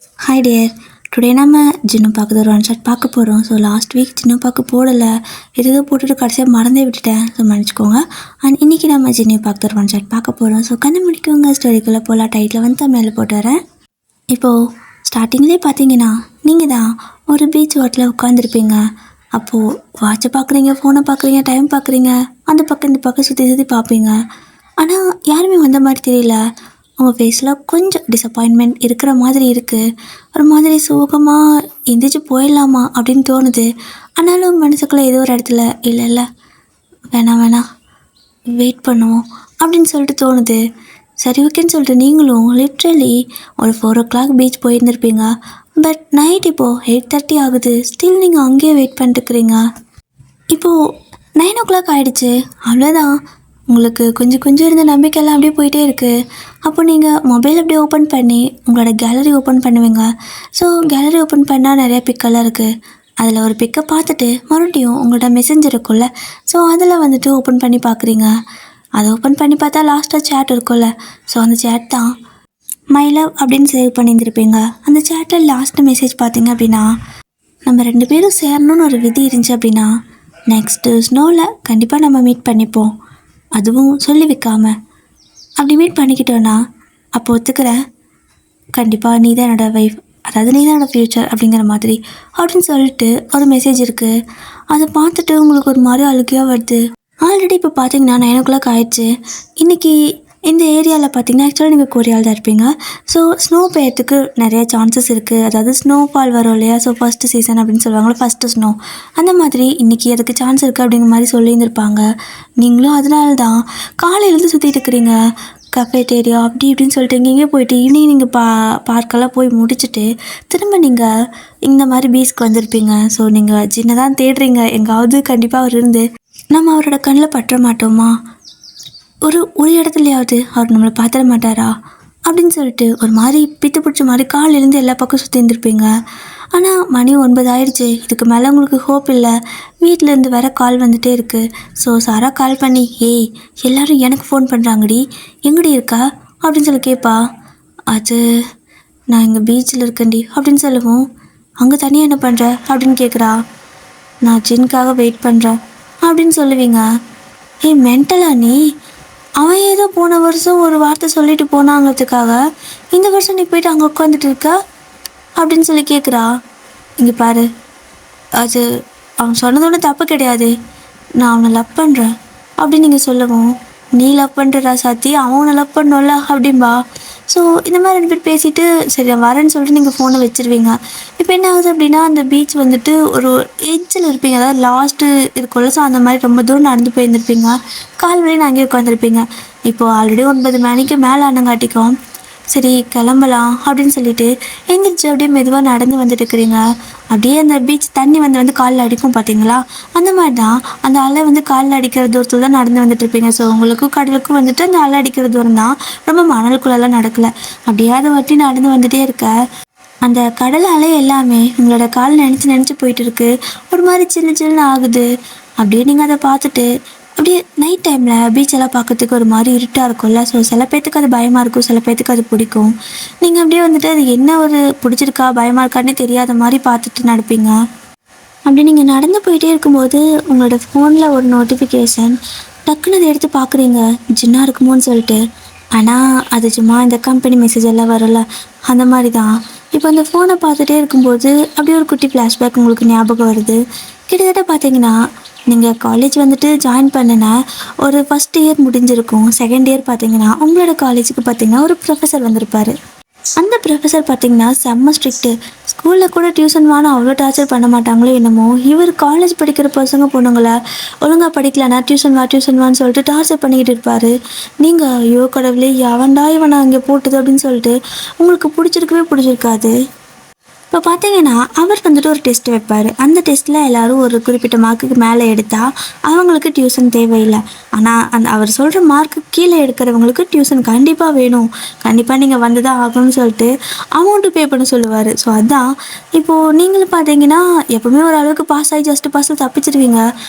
Hi dear. Today நம்ம ஜின்னு பார்க்குறது ஒரு ஒன் ஷாட் பார்க்க போகிறோம். ஸோ லாஸ்ட் வீக் ஜின்னு பார்க்க போடலை, ஏதோ போட்டுட்டு கடைசியாக மறந்தே விட்டுட்டேன். ஸோ மன்னிச்சிக்கோங்க. அண்ட் இன்றைக்கி நம்ம ஜின்னு பார்க்குறது ஒரு ஒன் ஷாட் பார்க்க போகிறோம். ஸோ கண்ணை முடிக்கவங்க ஸ்டோரிக்குள்ளே போகலாம். டைட்டில் வந்து தமிழில் போட்டுறேன். இப்போது ஸ்டார்டிங்லேயே பார்த்தீங்கன்னா நீங்கள் தான் ஒரு பீச் ஓட்டில் உட்காந்துருப்பீங்க. அப்போது வாட்சை பார்க்குறீங்க, ஃபோனை பார்க்குறீங்க, டைம் பார்க்குறீங்க, அந்த பக்கம் இந்த பக்கம் சுற்றி சுற்றி பார்ப்பீங்க. ஆனால் யாருமே வந்த மாதிரி தெரியல. உங்கள் ஃபேஸில் கொஞ்சம் டிசப்பாயின்மெண்ட் இருக்கிற மாதிரி இருக்குது. ஒரு மாதிரி சோகமாக எந்திரிச்சு போயிடலாமா அப்படின்னு தோணுது. ஆனாலும் மனசுக்குள்ளே ஏதோ ஒரு இடத்துல இல்லை இல்லை வேணாம் வெயிட் பண்ணுவோம் அப்படின்னு சொல்லிட்டு தோணுது. சரி ஓகேன்னு சொல்லிட்டு நீங்களும் லிட்ரலி ஒரு 4 o'clock பீச் போயிருந்துருப்பீங்க. பட் நைட் இப்போது 8:30 ஆகுது. ஸ்டில் நீங்கள் அங்கேயே வெயிட் பண்ணிட்டுருக்குறீங்க. இப்போது 9 o'clock ஆகிடுச்சு. அவ்வளோதான், உங்களுக்கு கொஞ்சம் இருந்த நம்பிக்கையெல்லாம் அப்படியே போயிட்டே இருக்குது. அப்போ நீங்கள் மொபைல் அப்படியே ஓப்பன் பண்ணி உங்களோட கேலரி ஓப்பன் பண்ணுவீங்க. ஸோ கேலரி ஓப்பன் பண்ணால் நிறையா பிக்கெல்லாம் இருக்குது. அதில் ஒரு பிக்கை பார்த்துட்டு மறுபடியும் உங்களோட மெசேஞ்சர் இருக்கும்ல, ஸோ அதில் வந்துட்டு ஓப்பன் பண்ணி பார்க்குறீங்க. அதை ஓப்பன் பண்ணி பார்த்தா லாஸ்ட்டாக சேட் இருக்கும்ல, ஸோ அந்த சேட் தான் மை லவ் அப்படின்னு சேவ் பண்ணியிருந்துருப்பீங்க. அந்த சேட்டில் லாஸ்ட்டு மெசேஜ் பார்த்தீங்க அப்படின்னா, நம்ம 2 பேரும் சேரணும்னு ஒரு விதி இருந்துச்சு அப்படின்னா நெக்ஸ்ட்டு ஸ்னோவில் கண்டிப்பாக நம்ம மீட் பண்ணிப்போம், அதுவும் சொல்லி வைக்காம. அப்படி மீட் பண்ணிக்கிட்டோன்னா அப்போ ஒத்துக்கிறேன், கண்டிப்பாக நீ தான் என்னோடய ஒய்ஃப், அதாவது நீ தான் என்னோடய ஃப்யூச்சர் அப்படிங்கிற மாதிரி அப்படின்னு சொல்லிட்டு ஒரு மெசேஜ் இருக்குது. அதை பார்த்துட்டு உங்களுக்கு ஒரு மாதிரி அழுகையாக வருது. ஆல்ரெடி இப்போ பார்த்தீங்கன்னா 9 o'clock ஆயிடுச்சு. இன்றைக்கி இந்த ஏரியாவில் பார்த்தீங்கன்னா ஆக்சுவலாக நீங்கள் கொரியாவில் தான் இருப்பீங்க. ஸோ ஸ்னோ பெய்யறதுக்கு நிறைய சான்சஸ் இருக்குது. அதாவது ஸ்னோஃபால் வரும் இல்லையா, ஸோ ஃபஸ்ட்டு சீசன் அப்படின்னு சொல்லுவாங்களா, ஃபஸ்ட்டு ஸ்னோ, அந்த மாதிரி இன்றைக்கி அதுக்கு சான்ஸ் இருக்குது அப்படிங்கிற மாதிரி சொல்லியிருந்திருப்பாங்க. நீங்களும் அதனால தான் காலையிலேருந்து சுற்றிட்டு இருக்கிறீங்க. கஃபேட்டேரியா அப்படி இப்படின்னு சொல்லிட்டு இங்கேயே போயிட்டு ஈவினிங் நீங்கள் பார்க்கெல்லாம் போய் முடிச்சுட்டு திரும்ப நீங்கள் இந்த மாதிரி பீச்சுக்கு வந்திருப்பீங்க. ஸோ நீங்கள் ஜின்னை தான் தேடுறீங்க. எங்காவது கண்டிப்பாக அவர் இருந்து நம்ம அவரோட கண்ணில் பற்ற மாட்டோமா, ஒரு இடத்துலையாவது அவர் நம்மளை பார்த்துட மாட்டாரா அப்படின்னு சொல்லிட்டு ஒரு மாதிரி பித்து பிடிச்ச மாதிரி காலையிலேருந்து எல்லா பக்கம் சுற்றி இருந்திருப்பீங்க. ஆனால் மணி 9 ஆயிடுச்சு. இதுக்கு மேலே உங்களுக்கு ஹோப் இல்லை. வீட்டிலேருந்து வேற கால் வந்துகிட்டே இருக்குது. ஸோ சாரா கால் பண்ணி, ஏய் எல்லோரும் எனக்கு ஃபோன் பண்ணுறாங்கடி, எங்கடி இருக்கா அப்படின்னு சொல்லி கேட்பா. அது நான் இங்கே பீச்சில் இருக்கேன்டி அப்படின்னு சொல்லுவோம். அங்கே தனியாக என்ன பண்ணுற அப்படின்னு கேட்குறா. நான் ஜின்காக வெயிட் பண்ணுறேன் அப்படின்னு சொல்லுவீங்க. ஏய் மென்டலா நீ, அவன் ஏதோ போன வருஷம் ஒரு வார்த்தை சொல்லிட்டு போனாங்கிறதுக்காக இந்த வருஷம் நீ போயிட்டு அங்கே உட்காந்துட்டு இருக்க அப்படின்னு சொல்லி கேட்குறா. இங்கே பாரு, அது அவன் சொன்னதோட தப்பு கிடையாது, நான் அவனை லவ் பண்ணுறேன் அப்படின்னு நீங்கள் சொல்லவும், நீ லவ் பண்ணுறா சாத்தி, அவனை லவ் பண்ணோம்ல அப்படின்பா. ஸோ இந்த மாதிரி 2 பேர் பேசிவிட்டு சரி வரேன்னு சொல்லிட்டு நீங்கள் ஃபோனை வச்சுருவீங்க. இப்போ என்ன ஆகுது அப்படின்னா, அந்த பீச் வந்துட்டு ஒரு எட்ஜில் இருப்பீங்க, அதாவது லாஸ்ட்டு இருக்கும்ல, ஸோ அந்த மாதிரி ரொம்ப தூரம் நடந்து போயிருந்துருப்பீங்க. கால் வழி நான் அங்கேயே உட்காந்துருப்பீங்க. இப்போது ஆல்ரெடி 9 மணிக்கு மேலே ஆனங்காட்டிக்கும் சரி கிளம்பலாம் அப்படின்னு சொல்லிட்டு எந்திரிச்சு அப்படியே மெதுவாக நடந்து வந்துட்டு இருக்கிறீங்க. அப்படியே அந்த பீச் தண்ணி வந்து காலில் அடிக்கும் பார்த்தீங்களா, அந்த மாதிரி தான் அந்த அலை வந்து காலில் அடிக்கிற தூரத்தில் தான் நடந்து வந்துட்டு இருப்பீங்க. ஸோ உங்களுக்கும் கடலுக்கும் வந்துட்டு அந்த அலை அடிக்கிற தூரம் தான், ரொம்ப மணலுக்குள்ளெல்லாம் நடக்கலை. அப்படியே அதை ஒட்டி நடந்து வந்துகிட்டே இருக்க அந்த கடல் அலை எல்லாமே உங்களோட கால் நினச்சி போயிட்டு இருக்கு. ஒரு மாதிரி சில்லுன்னு ஆகுது. அப்படியே நீங்கள் அதை பார்த்துட்டு அப்படியே நைட் டைமில் பீச்செல்லாம் பார்க்கறதுக்கு ஒரு மாதிரி இருட்டாக இருக்கும்ல, ஸோ சில பேர்த்துக்கு அது பயமாக இருக்கும், சில பேர்த்துக்கு அது பிடிக்கும். நீங்கள் அப்படியே வந்துட்டு அது என்ன ஒரு பிடிச்சிருக்கா பயமாக இருக்கானே தெரியாத மாதிரி பார்த்துட்டு நடப்பீங்க. அப்படி நீங்கள் நடந்து போயிட்டே இருக்கும்போது உங்களோட ஃபோனில் ஒரு நோட்டிஃபிகேஷன், டக்குன்னு அதை எடுத்து பார்க்குறீங்க, ஜின்னாக இருக்குமோன்னு சொல்லிட்டு. ஆனால் அது சும்மா இந்த கம்பெனி மெசேஜ் எல்லாம் வரல, அந்த மாதிரி தான். இப்போ அந்த ஃபோனை பார்த்துட்டே இருக்கும்போது அப்படியே ஒரு குட்டி ஃப்ளாஷ்பேக் உங்களுக்கு ஞாபகம் வருது. கிட்டத்தட்ட பார்த்தீங்கன்னா நீங்கள் காலேஜ் வந்துட்டு ஜாயின் பண்ணின ஒரு ஃபஸ்ட் இயர் முடிஞ்சிருக்கும். செகண்ட் இயர் பார்த்தீங்கன்னா உங்களோட காலேஜுக்கு பார்த்தீங்கன்னா ஒரு ப்ரொஃபஸர் வந்திருப்பார். அந்த ப்ரொஃபஸர் பார்த்தீங்கன்னா செம்ம ஸ்ட்ரிக்ட்டு. ஸ்கூலில் கூட டியூஷன் வாங்க அவ்வளோ டார்ச்சர் பண்ண மாட்டாங்களோ என்னமோ, இவர் காலேஜ் படிக்கிற பசங்க பொண்ணுங்களை ஒழுங்காக படிக்கலன்னா டியூஷன் வான்னு சொல்லிட்டு டார்ச்சர் பண்ணிக்கிட்டு இருப்பார். நீங்கள் ஐயோ கடவுளே எவன்டா இவனை அங்கே போட்டுது அப்படின்னு சொல்லிட்டு உங்களுக்கு பிடிச்சிருக்காது. இப்போ பார்த்தீங்கன்னா அவர் வந்துட்டு ஒரு டெஸ்ட் வைப்பார். அந்த டெஸ்ட்டில் எல்லோரும் ஒரு குறிப்பிட்ட மார்க்குக்கு மேலே எடுத்தால் அவங்களுக்கு டியூஷன் தேவையில்லை. ஆனால் அவர் சொல்கிற மார்க்கு கீழே எடுக்கிறவங்களுக்கு டியூஷன் கண்டிப்பாக வேணும், கண்டிப்பாக நீங்கள் வந்து தான் ஆகணும்னு சொல்லிட்டு அமௌண்ட்டு பே பண்ண சொல்லுவார். ஸோ அதுதான் இப்போது நீங்களும் பார்த்தீங்கன்னா எப்போவுமே ஓரளவுக்கு பாஸ் ஆகி ஜஸ்ட் பாஸில் தப்பிச்சிடுவீங்க.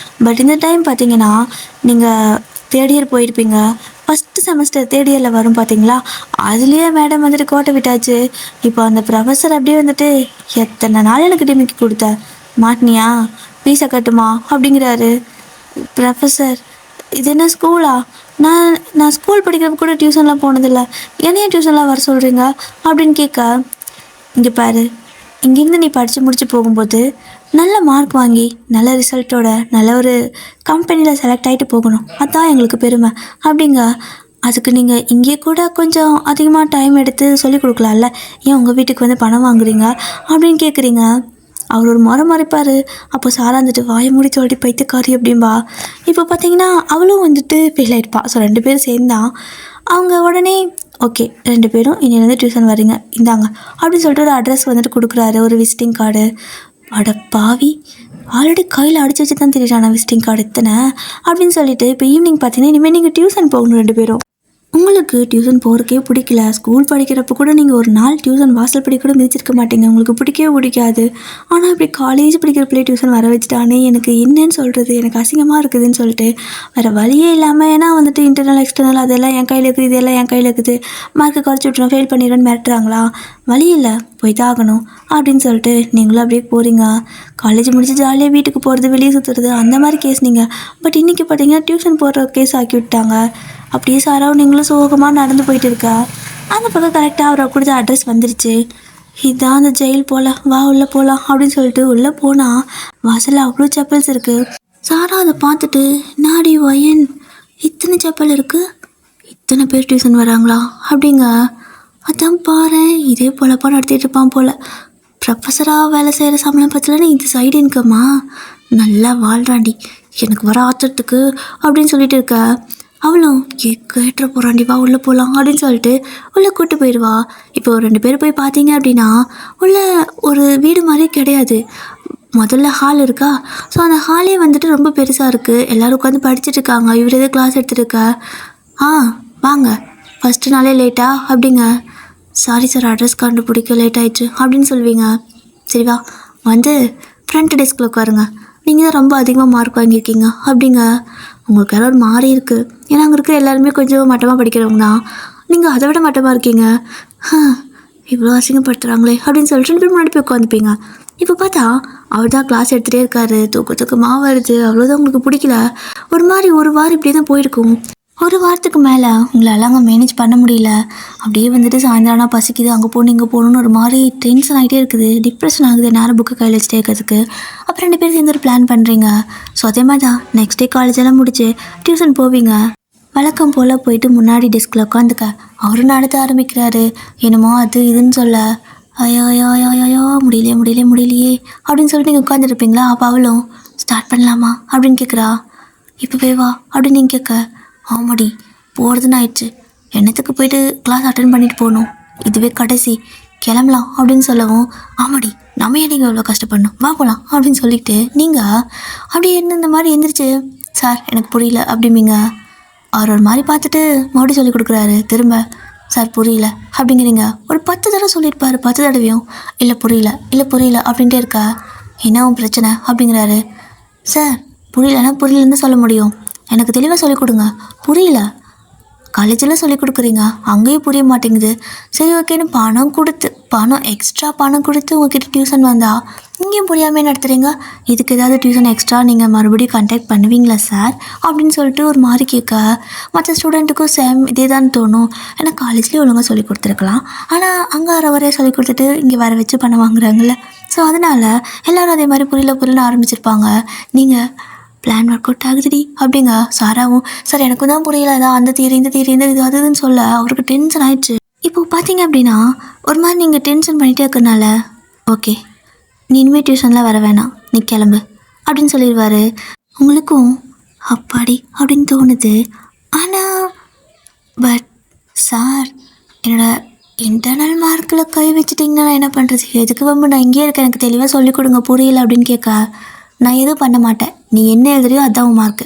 பட் இந்த டைம் பார்த்தீங்கன்னா நீங்கள் தேர்ட் இயர் போயிருப்பீங்க. ஃபஸ்ட்டு செமஸ்டர் தேர்ட் இயரில் வரும் பார்த்தீங்களா, அதுலேயே மேடம் வந்துட்டு கோட்டை விட்டாச்சு. இப்போ அந்த ப்ரொஃபஸர் அப்படியே வந்துட்டு, எத்தனை நாள் எனக்கு டிமிக்கி கொடுத்த, மாட்டினியா, ஃபீஸை கட்டுமா அப்படிங்கிறாரு. ப்ரொஃபஸர், இது என்ன ஸ்கூலா? நான் நான் ஸ்கூல் படிக்கிறப்ப கூட டியூஷன்லாம் போனதில்லை, என்னைய டியூஷன்லாம் வர சொல்கிறீங்க அப்படின்னு கேட்க, இங்கே பாரு, இங்கேருந்து நீ படித்து முடிச்சு போகும்போது நல்ல மார்க் வாங்கி நல்ல ரிசல்ட்டோட நல்ல ஒரு கம்பெனியில் செலக்ட் ஆகிட்டு போகணும், அதுதான் எங்களுக்கு பெருமை அப்படிங்க. அதுக்கு நீங்கள் இங்கே கூட கொஞ்சம் அதிகமாக டைம் எடுத்து சொல்லிக் கொடுக்கலாம்ல, ஏன் உங்கள் வீட்டுக்கு வந்து பணம் வாங்குறீங்க அப்படின்னு கேட்குறீங்க. அவர் ஒரு முறை மறைப்பார். அப்போ சாரா வந்துட்டு வாயை மூடி தோடி பைத்தியக்காரி அப்படின்பா. இப்போ பார்த்தீங்கன்னா அவளும் வந்துட்டு ஃபெயில் ஆகிருப்பா. ஸோ 2 பேரும் சேர்ந்தான். அவங்க உடனே ஓகே 2 பேரும் இன்னிலேருந்து டியூஷன் வரீங்க இந்தாங்க அப்படின்னு சொல்லிட்டு ஒரு அட்ரஸ் வந்துட்டு கொடுக்குறாரு, ஒரு விசிட்டிங் கார்டு. அட பாவி, ஆல்ரெடி கையில் அடிச்சு வச்சு தான் தெரியுறானா விசிட்டிங் கார்டு எத்தனை அப்படின்னு சொல்லிட்டு இப்போ ஈவினிங் பார்த்தீங்கன்னா இனிமேல் நீங்கள் டியூஷன் போகணும் 2 பேரும். உங்களுக்கு டியூஷன் போகிறக்கே பிடிக்கல, ஸ்கூல் படிக்கிறப்ப கூட நீங்கள் ஒரு நாள் டியூஷன் வாசல் படி கூட மிதிச்சிருக்க மாட்டீங்க, உங்களுக்கு பிடிக்கவே பிடிக்காது. ஆனால் இப்படி காலேஜ் படிக்கிறப்பலே டியூஷன் வர வச்சுட்டானே, எனக்கு என்னன்னு சொல்கிறது, எனக்கு அசிங்கமாக இருக்குதுன்னு சொல்லிட்டு வேறு வழியே இல்லாமல், ஏன்னா வந்துட்டு இன்டர்னல் எக்ஸ்டர்னல் அதெல்லாம் என் கையில் இருக்குது, இதெல்லாம் என் கையில் இருக்குது, மார்க்கை குறைச்சி விட்ருவோம், ஃபெயில் பண்ணிடுவேன்னு மிரட்டுறாங்களா, வழி இல்லை போய் தான் ஆகணும் அப்படின்னு சொல்லிட்டு நீங்களும் அப்படியே போகிறீங்க. காலேஜ் முடிச்சு ஜாலியாக வீட்டுக்கு போகிறது, வெளியே சுற்றுறது, அந்த மாதிரி கேஸ் நீங்கள். பட் இன்றைக்கி பார்த்தீங்கன்னா டியூஷன் போடுற கேஸ் ஆக்கி விட்டாங்க. அப்படியே சாராவும் நீங்களும் சோகமாக நடந்து போயிட்டு இருக்கா. அந்த பக்கம் கரெக்டாக அவரை கொடுத்த அட்ரஸ் வந்துருச்சு. இதுதான் அந்த ஜெயில் போல், வா உள்ளே போகலாம் அப்படின்னு சொல்லிட்டு உள்ளே போனால் வாசலில் அவ்வளோ செப்பல்ஸ் இருக்குது. சாரா அதை பார்த்துட்டு, நாடி ஒயன் இத்தனை செப்பல் இருக்குது, இத்தனை பேர் டியூஷன் வராங்களா அப்படிங்க. அதான் பாரு, இதே போலப்பா நடத்திட்டு இருப்பான் போல். ப்ரொஃபஸராக வேலை செய்கிற சம்பளம் பற்றலன்னு இது சைடு இன்கம்மா, நல்லா வாழ்றாண்டி, எனக்கு வர ஆத்திரத்துக்கு அப்படின்னு சொல்லிட்டு இருக்க. அவளும் கேட்டுற போகிறாண்டி, வா உள்ளே போகலாம் அப்படின்னு சொல்லிட்டு உள்ளே கூப்பிட்டு போயிடுவா. இப்போ 2 பேர் போய் பார்த்தீங்க அப்படின்னா உள்ளே ஒரு வீடு மாதிரி கிடையாது. முதல்ல ஹால் இருக்கா. ஸோ அந்த ஹாலே வந்துட்டு ரொம்ப பெருசாக இருக்குது. எல்லோரும் உட்காந்து படிச்சுட்டு இருக்காங்க. இவர் எதோ கிளாஸ் எடுத்துகிட்டு வாங்க, ஃபஸ்ட்டு நாளே லேட்டா அப்படிங்க. சாரி சார், அட்ரஸ் கண்டுபிடிக்க லேட் ஆயிடுச்சு அப்படின்னு சொல்லுவீங்க. சரி வா, வந்து ஃப்ரண்ட் டெஸ்கில் உட்காருங்க, நீங்கள் தான் ரொம்ப அதிகமாக மார்க் வாங்கியிருக்கீங்க அப்படிங்க. உங்களுக்கு எல்லோரும் ஒரு மாறி இருக்குது, ஏன்னா அங்கே இருக்கிற எல்லாருமே கொஞ்சம் மட்டமாக படிக்கிறவங்க தான், நீங்கள் அதை விட மட்டமாக இருக்கீங்க, இவ்வளோ அசிங்கப்படுத்துகிறாங்களே அப்படின்னு சொல்லிட்டு 2 பேர் முன்னாடி போய் உட்காந்துப்பீங்க. இப்போ பார்த்தா அவர் தான் கிளாஸ் எடுத்துகிட்டே இருக்காரு, தூக்கமாக வருது, அவ்வளோதான் உங்களுக்கு பிடிக்கல. ஒரு மாதிரி ஒரு வாரம் இப்படி தான் போயிருக்கும். ஒரு வாரத்துக்கு மேலே உங்களால் அங்கே மேனேஜ் பண்ண முடியல. அப்படியே வந்துட்டு சாயந்தரம் பசிக்குது, அங்கே போகணும் இங்கே போகணுன்னு ஒரு மாதிரி டென்ஷன் ஆகிட்டே இருக்குது, டிப்ரெஷன் ஆகுது, நேரம் புக்கு கையில் வச்சுட்டே இருக்கிறதுக்கு. அப்புறம் 2 பேர் சேர்ந்து ஒரு பிளான் பண்ணுறீங்க. ஸோ அதே மாதிரி தான் நெக்ஸ்ட் டே காலேஜெல்லாம் முடிச்சு டியூஷன் போவீங்க. வழக்கம் போல் போயிட்டு முன்னாடி டெஸ்கில் உட்காந்துக்க. அவரும் நடத்த ஆரம்பிக்கிறாரு, என்னமோ அது இதுன்னு சொல்ல. ஐயோ ஐயோ ஐயோ ஐயோ முடியலையே அப்படின்னு சொல்லிட்டு நீங்கள் உட்காந்துருப்பீங்களா. அப்போ அவளும் ஸ்டார்ட் பண்ணலாமா அப்படின்னு கேட்குறா. இப்போவே வா அப்படின்னு நீங்கள் கேட்க, ஆமாடி போகிறதுன்னு ஆயிடுச்சு, என்னத்துக்கு போயிட்டு கிளாஸ் அட்டன் பண்ணிட்டு போகணும், இதுவே கடைசி, கிளம்பலாம் அப்படின்னு சொல்லவும், ஆமாடி நம்ம ஏன் நீங்கள் இவ்வளோ கஷ்டப்படணும், வா போகலாம் அப்படின்னு சொல்லிட்டு நீங்கள் அப்படியே இந்த மாதிரி எழுந்திரிச்சு, சார் எனக்கு புரியல அப்படிம்பீங்க. அவர் ஒரு மாதிரி பார்த்துட்டு மறுபடியும் சொல்லி கொடுக்குறாரு திரும்ப, சார் புரியல அப்படிங்கிறீங்க. ஒரு 10 தடவை சொல்லியிருப்பார், 10 தடவையும் இல்லை புரியல அப்படின்ட்டே இருக்கா. என்ன உன் பிரச்சனை அப்படிங்கிறாரு. சார் புரியலன்னு சொல்ல முடியும், எனக்கு தெளிவாக சொல்லிக் கொடுங்க, புரியல, காலேஜில் சொல்லிக் கொடுக்குறீங்க அங்கேயும் புரிய மாட்டேங்குது, சரி ஓகேன்னு எக்ஸ்ட்ரா பணம் கொடுத்து உங்ககிட்ட டியூஷன் வந்தால் இங்கேயும் புரியாமல் நடத்துகிறீங்க, இதுக்கு ஏதாவது டியூஷன் எக்ஸ்ட்ரா நீங்கள் மறுபடியும் கான்டாக்ட் பண்ணுவீங்களா சார் அப்படின்னு சொல்லிட்டு ஒரு மாதிரி கேட்க. மற்ற ஸ்டூடெண்ட்டுக்கும் சேம் இதே தான் தோணும், ஏன்னா காலேஜ்லேயே ஒழுங்காக சொல்லி கொடுத்துருக்கலாம், ஆனால் அங்கே வரைய சொல்லி கொடுத்துட்டு இங்கே வர வச்சு பணம் வாங்குறாங்கல்ல. ஸோ அதனால் எல்லோரும் அதே மாதிரி புரியல ஆரம்பிச்சிருப்பாங்க. நீங்கள் பிளான் ஒர்க் அவுட் ஆகுதுடி அப்படிங்க. சாராவும் சார் எனக்கும் தான் புரியல, அதான் அந்த தீரி இந்த இது அதுன்னு சொல்ல அவருக்கு டென்ஷன் ஆயிடுச்சு. இப்போ பார்த்தீங்க அப்படின்னா ஒரு மாதிரி நீங்கள் டென்ஷன் பண்ணிகிட்டே இருக்கிறனால, ஓகே நீ இனிமேல் டியூஷன்லாம் வர வேணாம், நீ கிளம்பு அப்படின்னு சொல்லிடுவார். உங்களுக்கும் அப்பாடி அப்படின்னு தோணுது. ஆனால் பட் சார் என்னோடய இன்டர்னல் மார்க்கில் கை வச்சுட்டிங்கன்னா நான் என்ன பண்ணுறது, எதுக்கு வம்பு, நான் இங்கேயே இருக்கேன், எனக்கு தெளிவாக சொல்லிக் கொடுங்க புரியல அப்படின்னு கேட்க. நான் எதுவும் பண்ண மாட்டேன், நீ என்ன எழுதுறியோ அதுதான் உன் மார்க்கு,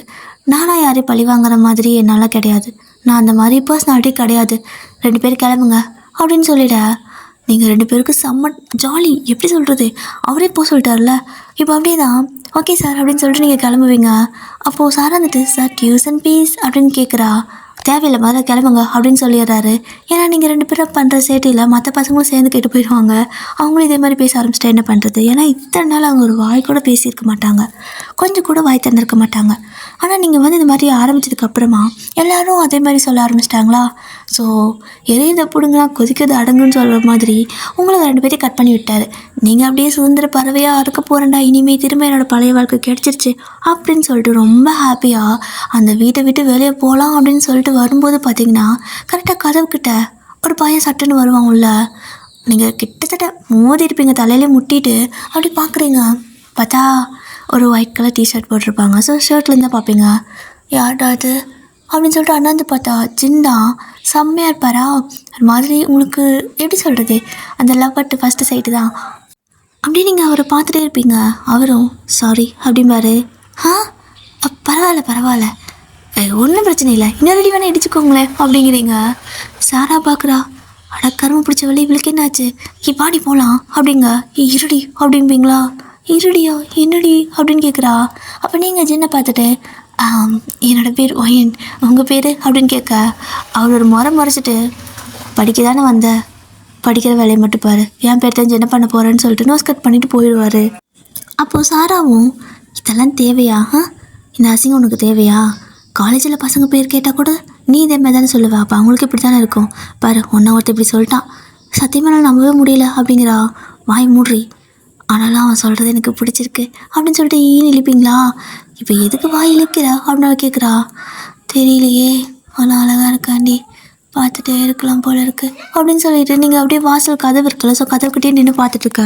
நானாக யாரையும் பழி வாங்குற மாதிரி என்னால் கிடையாது, நான் அந்த மாதிரி பர்சனாலிட்டி கிடையாது, 2 பேர் கிளம்புங்க அப்படின்னு சொல்லிட. நீங்கள் 2 பேருக்கு செம்ம ஜாலி, எப்படி சொல்கிறது, அவரே போக சொல்லிட்டார்ல. இப்போ அப்படியே தான் ஓகே சார் அப்படின்னு சொல்லிட்டு நீங்கள் கிளம்புவீங்க. அப்போது சார் வந்துட்டு சார் டியூஷன் ஃபீஸ் அப்படின்னு கேட்குறா. தேவையில்லை முதல்ல கிளம்புங்க அப்படின்னு சொல்லிடுறாரு. ஏன்னா நீங்கள் 2 பேரும் பண்ணுற சேட்டையில் மற்ற பசங்களும் சேர்ந்து கேட்டு போயிடுவாங்க. அவங்களும் இதே மாதிரி பேச ஆரம்பிச்சிட்டா என்ன பண்ணுறது? ஏன்னா இத்தனை நாள் அவங்க ஒரு வாய் கூட பேசியிருக்க மாட்டாங்க, கொஞ்சம் கூட வாய் திறந்திருக்க மாட்டாங்க. ஆனால் நீங்கள் வந்து இந்த மாதிரி ஆரம்பித்ததுக்கப்புறமா எல்லோரும் அதே மாதிரி சொல்ல ஆரம்பிச்சிட்டாங்களா? ஸோ எரியுத பிடுங்கன்னா கொதிக்கிறது அடங்குன்னு சொல்கிற மாதிரி உங்களை 2 பேரையும் கட் பண்ணி விட்டார். நீங்கள் அப்படியே சுதந்திர பறவையாக இருக்க போகிறேன்டா, இனிமேல் திரும்ப என்னோடய பழைய வாழ்க்கை கிடச்சிருச்சு அப்படின்னு சொல்லிட்டு ரொம்ப ஹாப்பியாக அந்த வீட்டை விட்டு வெளியே போகலாம் அப்படின்னு சொல்லிட்டு வரும்போது பார்த்தீங்கன்னா கரெக்டாக கதவுக்கிட்ட ஒரு பையன் சட்டுன்னு வருவான் உள்ள. நீங்கள் கிட்டத்தட்ட மோதிருப்பீங்க, தலையிலே முட்டிட்டு அப்படி பார்க்குறீங்க. பார்த்தா ஒரு ஒயிட் கலர் டிஷர்ட் போட்டிருப்பாங்க. ஸோ ஷர்ட்லேருந்து தான் பார்ப்பீங்க, யார்டா அது அப்படின்னு சொல்லிட்டு அண்ணாந்து பார்த்தா ஜின்னா செம்மையாக இருப்பாரா. அது மாதிரி உங்களுக்கு எப்படி சொல்கிறது, அந்த லவ் பட்டு ஃபஸ்ட்டு சைட்டு தான். அப்படியே நீங்கள் அவரை பார்த்துட்டே இருப்பீங்க. அவரும் சாரி அப்படிம்பாரு. பரவாயில்ல ஒன்றும் பிரச்சனை இல்லை, இன்னொரு அடி வேணால் இடிச்சுக்கோங்களேன் அப்படிங்கிறீங்க. சாரா பார்க்குறா, அட கரும்பு பிடிச்ச வழி இவளுக்கு என்னாச்சு, பாடி போகலாம் அப்படிங்க. இருடி அப்படின்பீங்களா? இருடியா என்னடி அப்படின்னு கேட்குறா. அப்போ நீங்கள் ஜின்னை பார்த்துட்டு என்னோடய பேர் ஒயன், உங்கள் பேர் அப்படின்னு கேட்க அவர் ஒரு முறைச்சிட்டு படிக்க தானே வந்த, படிக்கிற வேலையை மட்டும் பாரு, என் பேர் தெரிஞ்சு என்ன பண்ண போகிறேன்னு சொல்லிட்டு நோஸ் கட் பண்ணிவிட்டு போயிடுவார். அப்போது சாராவும் இதெல்லாம் தேவையா, இந்த அசிங்கம் உனக்கு தேவையா? காலேஜில் பசங்க பேர் கேட்டால் கூட நீ இதே மாதிரி தானே சொல்லுவா, அப்போ அவங்களுக்கு இப்படி தானே இருக்கும். பாரு ஒருத்தர் இப்படி சொல்லிட்டான், சத்தியமாக நம்பவே முடியல அப்படிங்கிறா. வாய் மூட்ரி, ஆனாலும் அவன் சொல்கிறது எனக்கு பிடிச்சிருக்கு அப்படின்னு சொல்லிட்டு இழிப்பீங்களா? இப்போ எதுக்கு வாய் இழுக்கிற அப்படின்னு கேட்குறா. தெரியலையே, ஆனால் அழகாக இருக்காண்டி பார்த்துட்டே இருக்கலாம் போல இருக்குது அப்படின்னு சொல்லிட்டு நீங்கள் அப்படியே வாசல் கதவு இருக்கல, ஸோ கதவுக்கிட்டே நின்று பார்த்துட்ருக்க.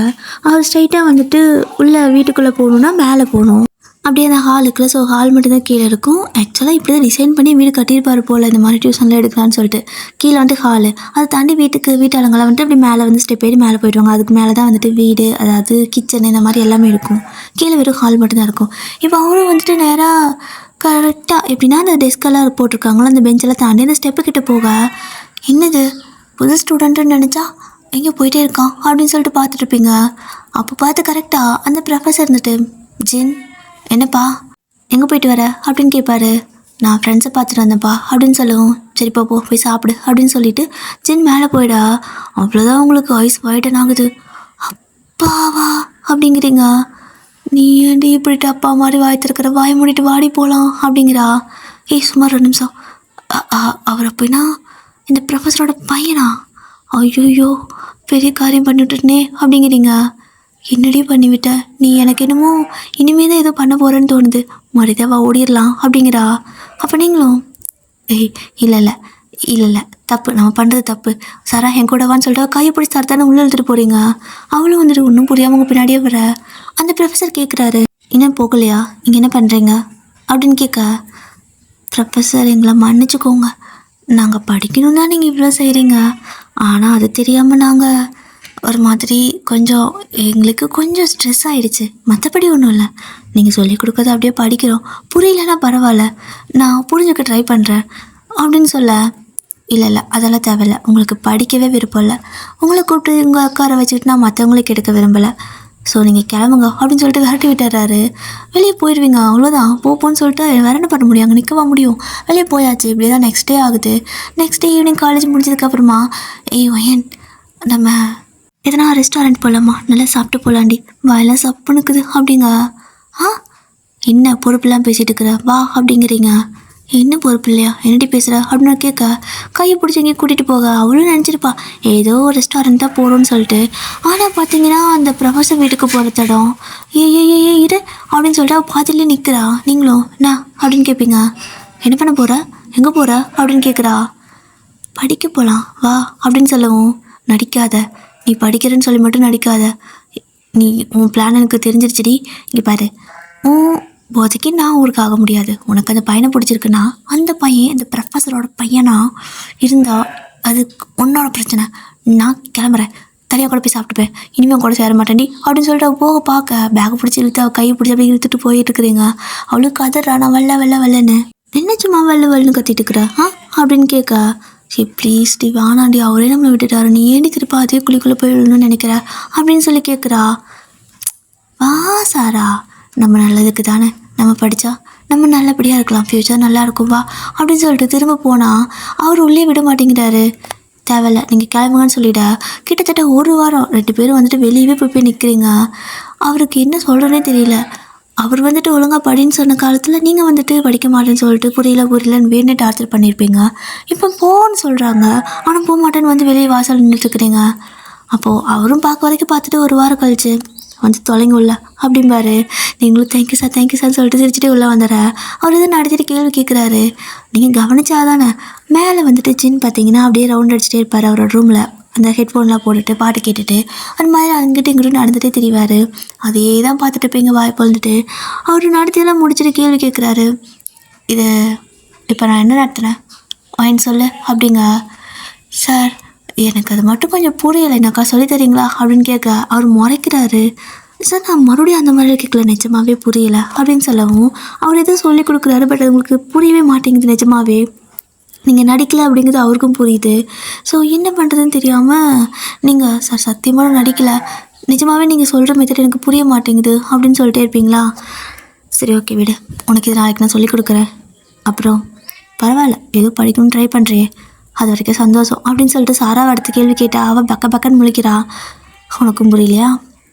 அவர் ஸ்ட்ரைட்டாக வந்துட்டு உள்ளே வீட்டுக்குள்ளே போகணுன்னா மேலே போகணும். அப்படியே அந்த ஹால் இருக்குல்ல, ஸோ ஹால் மட்டும்தான் கீழே இருக்கும். ஆக்சுவலாக இப்படி தான் டிசைன் பண்ணி வீடு கட்டியிருப்பார் போல், இந்த மாதிரி டியூஷன்லாம் எடுக்கலான்னு சொல்லிட்டு. கீழே வந்துட்டு ஹாலு, அதை தாண்டி வீட்டாளங்களாம் வந்துட்டு அப்படி மேலே வந்து ஸ்டெப் ஏறி மேலே போய்டுவாங்க. அதுக்கு மேலே தான் வந்துட்டு வீடு, அதாவது கிச்சன் இந்த மாதிரி எல்லாமே இருக்கும். கீழே வெறும் ஹால் மட்டும்தான் இருக்கும். இப்போ அவரும் வந்துட்டு நேராக கரெக்டாக எப்படின்னா அந்த டெஸ்கெல்லாம் போட்டிருக்காங்களோ அந்த பெஞ்செல்லாம் தாண்டி அந்த ஸ்டெப்பு கிட்டே போக, என்னது புது ஸ்டூடெண்ட்டுன்னு நினச்சா எங்கே போயிட்டே இருக்கான் அப்படின்னு சொல்லிட்டு பார்த்துட்ருப்பீங்க. அப்போ பார்த்து கரெக்டாக அந்த ப்ரொஃபஸர் இருந்துட்டு, ஜின் என்னப்பா எங்கே போயிட்டு வர அப்படின்னு கேட்பாரு. நான் ஃப்ரெண்ட்ஸை பார்த்துட்டு வந்தேன்ப்பா அப்படின்னு சொல்லுவோம். சரிப்பா போய் சாப்பிடு அப்படின்னு சொல்லிட்டு ஜின் மேலே போயிடா. அவ்வளோதான் உங்களுக்கு ஐஸ் வைடன் ஆகுது. அப்பாவா அப்படிங்கிறீங்க. நீ ஏண்டி இப்படிட்டு அப்பா மாதிரி வாய் திறக்கிற, வாய் மூடிட்டு வாடி போகலாம் அப்படிங்கிறா. சுமார் 2 நிமிஷம். அவர் அப்படின்னா இந்த ப்ரொஃபஸரோட பையனா? ஐயோ பெரிய காரியம் பண்ணிவிட்டுனே அப்படிங்கிறீங்க. என்னடி பண்ணிவிட்ட நீ, எனக்கு என்னமோ இனிமே தான் ஏதோ பண்ண போகிறேன்னு தோணுது, மறுதாவா ஓடிடலாம் அப்படிங்கிறா. அப்போ நீங்களும் இல்லை தப்பு, நம்ம பண்ணுறது தப்பு, சாரா என் கூடவான்னு சொல்லிட்டு கையை பிடிச்சி தரத்தானே உள்ளே எடுத்துகிட்டு போகிறீங்க. அவளும் வந்துட்டு ஒன்றும் புரியாமல் உங்கள் பின்னாடியே வர. அந்த ப்ரொஃபஸர் கேட்குறாரு, இன்னும் போகலையா, இங்கே என்ன பண்ணுறீங்க அப்படின்னு கேட்க, ப்ரொஃபஸர் எங்களை மன்னிச்சுக்கோங்க, நாங்கள் படிக்கணுன்னா நீங்கள் இவ்வளோ செய்கிறீங்க, ஆனால் அது தெரியாமல் நாங்கள் ஒரு மாதிரி எங்களுக்கு கொஞ்சம் ஸ்ட்ரெஸ் ஆகிடுச்சு, மற்றபடி ஒன்றும் இல்லை, நீங்கள் சொல்லிக் கொடுக்கறது அப்படியே படிக்கிறோம், புரியலன்னா பரவாயில்ல, நான் புரிஞ்சுக்க ட்ரை பண்ணுறேன் அப்படின்னு சொல்ல, இல்லை அதெல்லாம் தேவையில்லை, உங்களுக்கு படிக்கவே விருப்பம் இல்லை, உங்களை கூப்பிட்டு உங்கள் அக்காரை வச்சுக்கிட்டு நான் மற்றவங்களுக்கு எடுக்க விரும்பலை, ஸோ நீங்கள் கிளம்புங்க அப்படின்னு சொல்லிட்டு விரட்டி விட்டுறாரு. வெளியே போயிடுவீங்க, அவ்வளோதான், போன்னு சொல்லிட்டு வேறு என்ன பண்ண முடியும், அங்கே நிற்கவா முடியும், வெளியே போயாச்சு. இப்படி தான் நெக்ஸ்ட் டே ஆகுது. நெக்ஸ்ட் டே ஈவினிங் காலேஜ் முடிஞ்சதுக்கப்புறமா, ஒயன் நம்ம எதனா ரெஸ்டாரண்ட் போகலாமா, நல்லா சாப்பிட்டு போகலாண்டி, வாயெல்லாம் சப்புனுக்குது அப்படிங்க. என்ன பொறுப்புலாம் பேசிகிட்டு இருக்கிற, வா அப்படிங்கிறீங்க. என்ன பொறுப்பு இல்லையா, என்னடி பேசுகிற அப்படின்னு கேட்க, கையை பிடிச்சி எங்கேயும் கூட்டிகிட்டு போக அவளும் நினச்சிருப்பா ஏதோ ரெஸ்டாரண்ட் தான் போகிறோன்னு சொல்லிட்டு. ஆனால் பார்த்தீங்கன்னா அந்த ப்ரொஃபஸர் வீட்டுக்கு போகிற தடம் இரு அப்படின்னு சொல்லிட்டு பாதிலே நிற்கிறா. நீங்களும் என்ன அப்படின்னு கேட்பீங்க. என்ன பண்ண போகிற, எங்கே போகிற அப்படின்னு கேட்குறா. படிக்க போகலாம் வா அப்படின்னு சொல்லவும், நடிக்காத, நீ படிக்கிறேன்னு சொல்லி மட்டும் நடிக்காத, நீ உன் பிளான் எனக்கு தெரிஞ்சிருச்சுடி, இங்கே பாரு, போதைக்கு நான் ஊருக்கு ஆக முடியாது, உனக்கு அந்த பையனை பிடிச்சிருக்குன்னா அந்த பையன் இந்த ப்ரொஃபஸரோட பையனா இருந்தால் அது உன்னோட பிரச்சனை, நான் கிளம்புறேன், தனியாக கூட போய் சாப்பிட்டுப்பேன், இனிமேல் கூட சேர மாட்டேன்டி அப்படின்னு சொல்லிட்டு அவள் போக பார்க்க பேக்கை பிடிச்சி இழுத்து அவள் கையை பிடிச்சி அப்படியே இழுத்துட்டு போயிட்டு இருக்கிறீங்க. அவளுக்கு கதறா, நான் வெள்ளன்னு என்ன சும்மா வெள்ளன்னு கத்திட்டு இருக்கிற அப்படின்னு கேட்க, சரி ப்ளீஸ் டி வேணாண்டி, அவரே நம்மளை விட்டுட்டாரு, நீ ஏண்டி திருப்பா அதே குழிக்குள்ளே போய் விழணும்னு நினைக்கிற அப்படின்னு சொல்லி கேட்குறா. வா சாரா, நம்ம நல்லதுக்கு தானே, நம்ம படித்தா நம்ம நல்லபடியாக இருக்கலாம், ஃப்யூச்சர் நல்லா இருக்கும் வா அப்படின்னு சொல்லிட்டு திரும்ப போனால் அவர் உள்ளே விட மாட்டேங்கிறாரு. தேவையில்ல நீங்கள் கிளம்புங்கன்னு சொல்லிவிட கிட்டத்தட்ட ஒரு வாரம் 2 பேரும் வந்துட்டு வெளியவே போய் நிற்கிறீங்க. அவருக்கு என்ன சொல்கிறேனே தெரியல. அவர் வந்துட்டு ஒழுங்காக படின்னு சொன்ன காலத்தில் நீங்கள் வந்துட்டு படிக்க மாட்டேன்னு சொல்லிட்டு புரியலன்னு வேணே டார்ச்சர் பண்ணியிருப்பீங்க. இப்போ போன்னு சொல்கிறாங்க, ஆனால் போக மாட்டேன்னு வந்து வெளியே வாசல் நின்றுட்டுருக்குறீங்க. அப்போது அவரும் பார்க்க வரைக்கும் பார்த்துட்டு ஒரு வாரம் கழிச்சு வந்து தொலைங்க உள்ள அப்படிம்பாரு. நீங்களும் தேங்க்யூ சார் சொல்லிட்டு சிரிச்சுட்டு உள்ளே வந்துடுற. அவர் எதுவும் நடத்திட்டு கேள்வி கேட்குறாரு. நீங்கள் கவனிச்சாதானே மேலே வந்துட்டு ஜின் பார்த்தீங்கன்னா அப்படியே ரவுண்ட் அடிச்சுட்டே இருப்பார் அவரோட ரூமில். அந்த ஹெட்ஃபோன்லாம் போட்டுட்டு பாட்டு கேட்டுட்டு அந்த மாதிரி அங்கிட்டு இங்கிட்டு நடந்துகிட்டே திரிவார். அதே தான் பார்த்துட்டு இருப்பீங்க வாய்ப்பு வந்துட்டு. அவர் நடத்தியெல்லாம் முடிச்சுட்டு கேள்வி கேட்குறாரு. இது இப்போ நான் என்ன நடத்துனேன் வாங்கின்னு சொல்லு அப்படிங்க. சார் எனக்கு அது மட்டும் கொஞ்சம் புரியலைனாக்கா சொல்லித்தரீங்களா அப்படின்னு கேட்க அவர் முறைக்கிறாரு. சார் நான் மறுபடியும் அந்த மாதிரி கேட்கல, நிஜமாவே புரியலை அப்படின்னு சொல்லவும் அவர் எதுவும் சொல்லி கொடுக்குறாரு. பட் அது உங்களுக்கு புரியவே மாட்டேங்குது. நிஜமாவே நீங்கள் நடிக்கலை அப்படிங்கிறது அவருக்கும் புரியுது. ஸோ என்ன பண்ணுறதுன்னு தெரியாமல் நீங்கள் சார் சத்தியமாக நடிக்கலை, நிஜமாகவே நீங்கள் சொல்கிற மெத்தட் எனக்கு புரிய மாட்டேங்குது அப்படின்னு சொல்லிட்டே இருப்பீங்களா. சரி ஓகே விடு, உனக்கு இது நாளைக்கு நான் சொல்லிக் கொடுக்குறேன். அப்புறம் பரவாயில்ல ஏதோ படிக்கணும்னு ட்ரை பண்ணுறியே, அது வரைக்கும் சந்தோஷம் அப்படின்னு சொல்லிட்டு சாராவை அடுத்த கேள்வி கேட்டா அவள் பக்கன்னு முழிக்கிறா. உனக்கும் புரியலையா,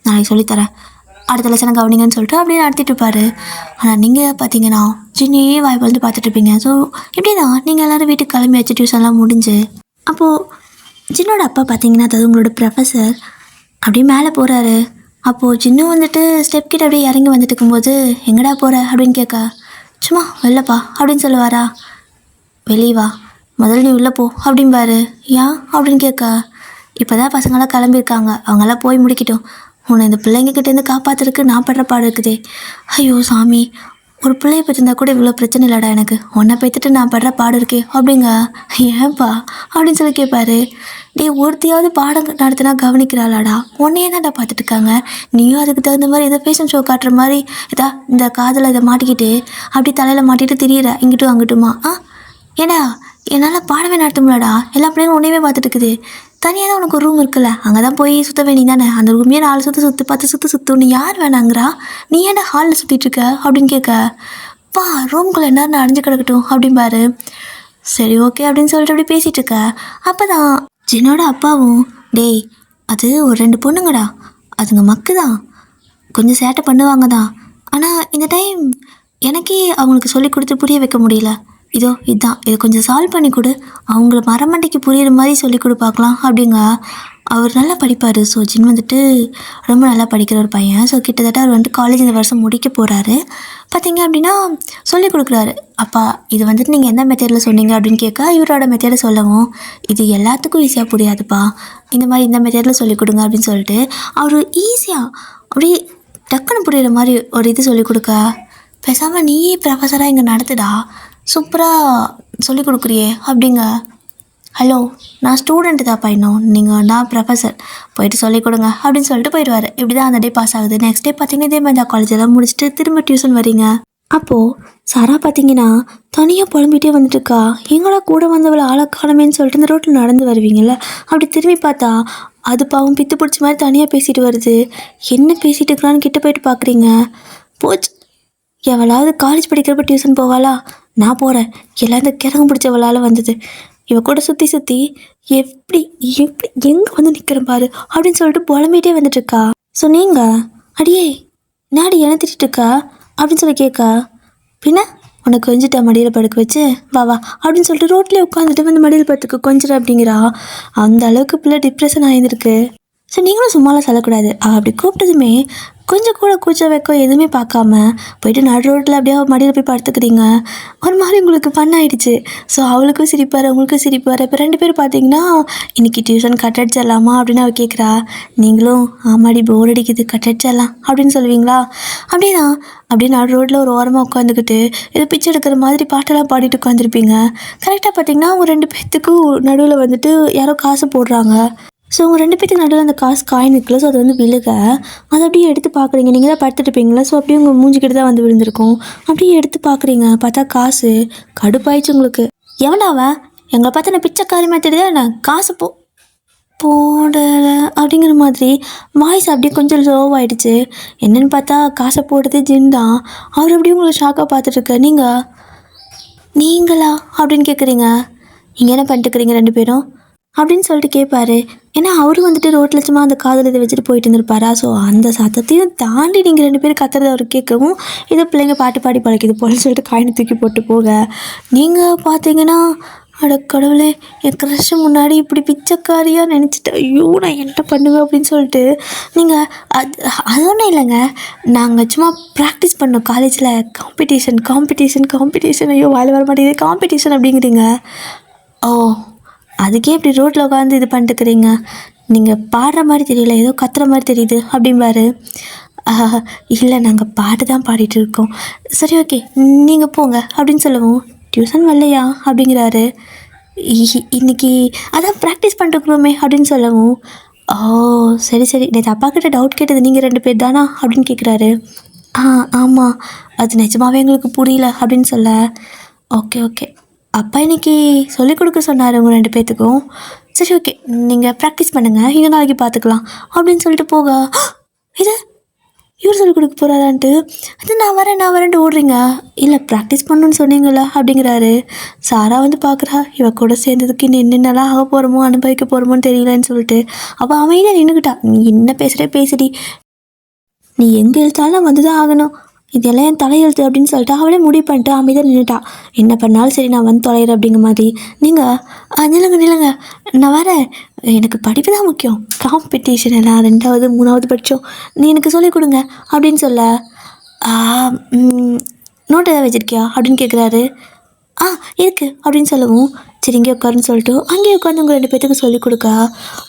நாளைக்கு சொல்லித்தரேன், அடுத்த லட்சணம் கவனிங்கன்னு சொல்லிட்டு அப்படியே நடத்திட்டு இருப்பார். ஆனால் நீங்கள் பார்த்தீங்கன்னா ஜின்னியே வாய்ப்பு வந்து பார்த்துட்ருப்பீங்க. ஸோ எப்படின்னா நீங்கள் எல்லோரும் வீட்டுக்கு கிளம்பி வச்சு டியூஷன்லாம் முடிஞ்சு அப்போது ஜின்னோட அப்பா பார்த்தீங்கன்னா அதாவது உங்களோட ப்ரொஃபஸர் அப்படியே மேலே போகிறாரு. அப்போது ஜின்னும் வந்துட்டு ஸ்டெப் கிட்ட அப்படியே இறங்கி வந்துட்டு இருக்கும்போது எங்கடா போகிற அப்படின்னு கேட்க சும்மா வெளிலப்பா அப்படின்னு சொல்லுவாரா. வெளியே வா, முதல்ல நீ உள்ளே போ அப்படிம்பாரு. ஏன் அப்படின்னு கேட்க இப்போ தான் பசங்களாம் கிளம்பியிருக்காங்க, அவங்களாம் போய் முடிக்கட்டும், உன்னை இந்த பிள்ளைங்கக்கிட்டேருந்து காப்பாற்றுறதுக்கு நான் படுற பாடு இருக்குதே. ஐயோ சாமி, ஒரு பிள்ளைய பெற்றிருந்தா கூட இவ்வளோ பிரச்சனை இல்லைடா எனக்கு, உன்னை பெற்றுட்டு நான் படுற பாடு இருக்கே அப்படிங்க. ஏன்பா அப்படின்னு சொல்லி கேட்பாரு. டே ஒருத்தையாவது பாடம் நடத்தினா கவனிக்கிறாளாடா, உன்னையே தான்டா பார்த்துட்டு இருக்காங்க, நீயும் அதுக்கு தகுந்த மாதிரி ஏதோ ஃபேஷன் ஷோ காட்டுற மாதிரி இதா இந்த காதில் இதை மாட்டிக்கிட்டு அப்படி தலையில் மாட்டிட்டு திரியிற இங்கிட்டும் அங்கிட்டுமா. ஏடா என்னால் பாடவே நடத்த முடியலடா, எல்லா பிள்ளைங்களும் உன்னையவே பார்த்துட்டு இருக்குது, தனியாக தான் உனக்கு ஒரு ரூம் இருக்குல்ல, அங்கே தான் போய் சுற்ற வேண்டியதானே, அந்த ரூமையே 4 சுற்று 10 சுற்றுன்னு யார் வேணாங்கிறா, நீ ஏன்டா ஹாலில் சுற்றிட்டுருக்க அப்படின்னு கேட்க பா ரூம்குள்ளே என்ன அடைஞ்சு கிடக்கட்டும் அப்படிம்பாரு. சரி ஓகே அப்படின்னு சொல்லிட்டு அப்படி பேசிகிட்டு இருக்க. அப்போ தான் ஜின்னோட அப்பாவும் டேய் அது ஒரு 2 பொண்ணுங்கடா, அதுங்க மக்கு தான், கொஞ்சம் சேட்டை பண்ணுவாங்க தான், ஆனால் இந்த டைம் எனக்கே அவங்களுக்கு சொல்லி கொடுத்து புரிய வைக்க முடியல, இதோ இதுதான், இதை கொஞ்சம் சால்வ் பண்ணி கொடு, அவங்கள மரமண்டைக்கு புரியுற மாதிரி சொல்லி கொடு பார்க்கலாம் அப்படிங்க. அவர் நல்லா படிப்பார். ஸோ ஜின் வந்துட்டு ரொம்ப நல்லா படிக்கிற ஒரு பையன். ஸோ கிட்டத்தட்ட அவர் வந்துட்டு காலேஜ் இந்த வருஷம் முடிக்க போகிறாரு. பார்த்தீங்க அப்படின்னா சொல்லி கொடுக்குறாரு. அப்பா இது வந்துட்டு நீங்கள் எந்த மெத்தடில் சொன்னீங்க அப்படின்னு கேட்க இவரோட மெத்தடை சொல்லவும் இது எல்லாத்துக்கும் ஈஸியாக புரியாதுப்பா, இந்த மாதிரி இந்த மெத்தடில் சொல்லிக் கொடுங்க அப்படின்னு சொல்லிட்டு அவர் ஈஸியாக அப்படியே டக்குன்னு புரிகிற மாதிரி ஒரு இது சொல்லிக் கொடுக்க பேசாமல் நீ ப்ரொஃபஸராக இங்கே நடத்துடா, சூப்பராக சொல்லிக் கொடுக்குறியே அப்படிங்க. ஹலோ நான் ஸ்டூடெண்ட்டு தான்ப்பா, இன்னும் நான் ப்ரொஃபஸர், போயிட்டு சொல்லிக் கொடுங்க அப்படின்னு சொல்லிட்டு போயிடுவார். இப்படி தான் அந்த டே பாஸ் ஆகுது. நெக்ஸ்ட் டே பார்த்தீங்கன்னா இதே மாதிரி தான் காலேஜெல்லாம் முடிச்சுட்டு திரும்ப டியூஷன் வரீங்க. அப்போது சாரா பார்த்தீங்கன்னா தனியாக புலம்பிகிட்டே வந்துட்டுருக்கா. எங்களா கூட வந்தவளை ஆளக்காலமேன்னு சொல்லிட்டு இந்த ரோட்டில் நடந்து வருவீங்கள்ல, அப்படி திரும்பி பார்த்தா அது பாவம் பித்து பிடிச்ச மாதிரி தனியாக பேசிட்டு வருது. என்ன பேசிகிட்டு இருக்கிறான்னு கிட்ட போயிட்டு பார்க்குறீங்க. போச்சு, எவளாவது காலேஜ் படிக்கிறப்ப டியூஷன் போவாளா, நான் போகிறேன், எல்லாம் இந்த கிறங்கு பிடிச்சவளால் வந்தது, இவ கூட சுற்றி எப்படி எப்படி எங்கே வந்து நிற்கிறேன் பாரு அப்படின்னு சொல்லிட்டு புலம்பிகிட்டே வந்துட்டுருக்கா. ஸோ நீங்கள் அடியே நாடி என்ன திட்டிருக்கா அப்படின்னு சொல்லி கேட்கா. பின்ன உனக்கு கொஞ்சிட்டா மடியில் படுக்க வச்சு வா வா அப்படின்னு சொல்லிட்டு ரோட்லேயே உட்காந்துட்டு வந்து மடியில் படுத்துக்க கொஞ்சிட அப்படிங்கிறா. அந்த அளவுக்கு பிள்ளை டிப்ரெஷன் ஆகிருக்கு. ஸோ நீங்களும் சும்மாலாம் சொல்லக்கூடாது. அவள் அப்படி கூப்பிட்டதுமே கொஞ்சம் கூட கூச்சம் வைக்க எதுவுமே பார்க்காம போயிட்டு நடு ரோட்டில் அப்படியே மடியில் போய் படுத்துக்கிறீங்க. ஒரு மாதிரி உங்களுக்கு பண்ணாயிடுச்சு. ஸோ அவளுக்கும் சிரிப்பார், உங்களுக்கும் சிரிப்பார். இப்போ 2 பேர் பார்த்தீங்கன்னா இன்றைக்கி டியூஷன் கட் அடிச்சிடலாமா அப்படின்னு அவள் கேட்குறா. நீங்களும் ஆமாடி போர் அடிக்குது கட் அடிச்சிடலாம் அப்படின்னு சொல்லுவீங்களா. அப்படியே நடு ரோட்டில் ஒரு ஓரமாக உட்காந்துக்கிட்டு ஏதோ பிச்சை எடுக்கிற மாதிரி பாட்டெல்லாம் பாடிட்டு உட்காந்துருப்பீங்க. கரெக்டாக பார்த்தீங்கன்னா அவங்க 2 பேர்த்துக்கும் நடுவில் வந்துட்டு யாரோ காசு போடுறாங்க. ஸோ உங்கள் 2 பேருக்கு நடுவில் அந்த காசு காயின் இருக்குல்ல, ஸோ அது வந்து விழுக அதை அப்படியே எடுத்து பார்க்குறீங்க. நீங்கள் தான் படுத்துட்டுருப்பீங்களா, ஸோ அப்படியே உங்கள் மூஞ்சிக்கிட்டு தான் வந்து விழுந்திருக்கும். அப்படியே எடுத்து பார்க்குறீங்க, பார்த்தா காசு. கடுப்பாயிடுச்சு உங்களுக்கு. எவனாவ எங்களை பார்த்தா நான் பிச்சைக்காரி மாதிரி தெரியுதா, நான் காசு போடலை அப்படிங்கிற மாதிரி வாய்ஸ் அப்படியே கொஞ்சம் லோவாயிடுச்சு. என்னன்னு பார்த்தா காசை போட்டதே ஜின் தான். அவர் அப்படியே உங்களை ஷாக்காக பார்த்துட்ருக்க. நீங்களா அப்படின்னு கேட்குறீங்க. இங்கே என்ன பண்ணிட்டுக்கிறீங்க 2 பேரும் அப்படின்னு சொல்லிட்டு கேட்பாரு. ஏன்னா அவரும் வந்துட்டு ரோட்டில் சும்மா அந்த காதில் இதை வச்சுட்டு போயிட்டு இருந்திருப்பாரா. ஸோ அந்த சத்தத்தையும் தாண்டி நீங்கள் 2 பேரும் கத்துறத அவர் கேட்கவும் இதை பிள்ளைங்க பாட்டு பாடி பழக்கிது போலன்னு சொல்லிட்டு காயினை தூக்கி போட்டு போக, நீங்கள் பார்த்தீங்கன்னா அட கடவுளே, என் க்ரஷ் முன்னாடி இப்படி பிச்சைக்காரியாக நினச்சிட்டு ஐயோ நான் என்ன பண்ணுவேன் அப்படின்னு சொல்லிட்டு நீங்கள் அது ஒன்றும் இல்லைங்க. நாங்கள் சும்மா ப்ராக்டிஸ் பண்ணோம் காலேஜில். காம்படிஷன் ஐயோ வாயில் வர மாட்டேங்குது. காம்படிஷன் அப்படிங்கிறீங்க. ஓ, அதுக்கே இப்படி ரோட்டில் உட்காந்து இது பண்ணிட்டுக்கிறீங்க. நீங்கள் பாடுற மாதிரி தெரியல, ஏதோ கத்துற மாதிரி தெரியுது அப்படிம்பாரு. இல்லை நாங்கள் பாட்டு தான் பாடிட்டு இருக்கோம். சரி ஓகே நீங்கள் போங்க அப்படின்னு சொல்லவும், டியூஷன் வரலையா அப்படிங்கிறாரு. இன்னைக்கு அதான் ப்ராக்டிஸ் பண்ணிட்டுருக்குறோமே அப்படின்னு சொல்லவும், ஓ சரி நேற்று அப்பா கிட்ட டவுட் கேட்டது நீங்கள் 2 பேர் தானா அப்படின்னு கேட்குறாரு. ஆமாம், அது நிஜமாவே எங்களுக்கு புரியல அப்படின்னு சொல்ல, ஓகே அப்பா இன்னைக்கு சொல்லிக் கொடுக்க சொன்னார் உங்கள் 2 பேர்த்துக்கும். சரி ஓகே நீங்கள் ப்ராக்டிஸ் பண்ணுங்கள், இன்னும் நாளைக்கு பார்த்துக்கலாம் அப்படின்னு சொல்லிட்டு போக, இது இவர் சொல்லிக் கொடுக்க போகிறாரான்ட்டு அது நான் வரேன்ட்டு ஓடுறீங்க. இல்லை ப்ராக்டிஸ் பண்ணணுன்னு சொன்னீங்களா அப்படிங்கிறாரு. சாரா வந்து பார்க்குறா, இவ கூட சேர்ந்ததுக்கு இன்னும் என்னென்னலாம் ஆக போகிறோமோ அனுபவிக்க போகிறோமோன்னு தெரியலன்னு சொல்லிட்டு அவள் அமைதியாக நின்றுக்கிட்டா. நீ என்ன பேசுடி, நீ எங்கே எழுத்தாலும் வந்து தான் ஆகணும், இதெல்லாம் என் தலையெழுத்து அப்படின்னு சொல்லிட்டு அவளே முடிவு பண்ணிட்டு அமைதியாக நின்றுட்டா. என்ன பண்ணாலும் சரி நான் வந்து தொலைகிறேன் அப்படிங்கிற மாதிரி. நீங்கள் நில்லுங்க நான் வரேன், எனக்கு படிப்பு தான் முக்கியம், காம்படிஷன் எல்லாம் 2வது 3வது படித்தோம், நீ எனக்கு சொல்லிக் கொடுங்க அப்படின்னு சொல்ல, நோட் எதாவது வச்சுருக்கியா அப்படின்னு கேட்குறாரு. இருக்குது அப்படின்னு சொல்லவும், சரி இங்கே உட்காருன்னு சொல்லிட்டு அங்கேயே உட்காந்து உங்கள் 2 பேர்த்துக்கு சொல்லிக் கொடுக்க,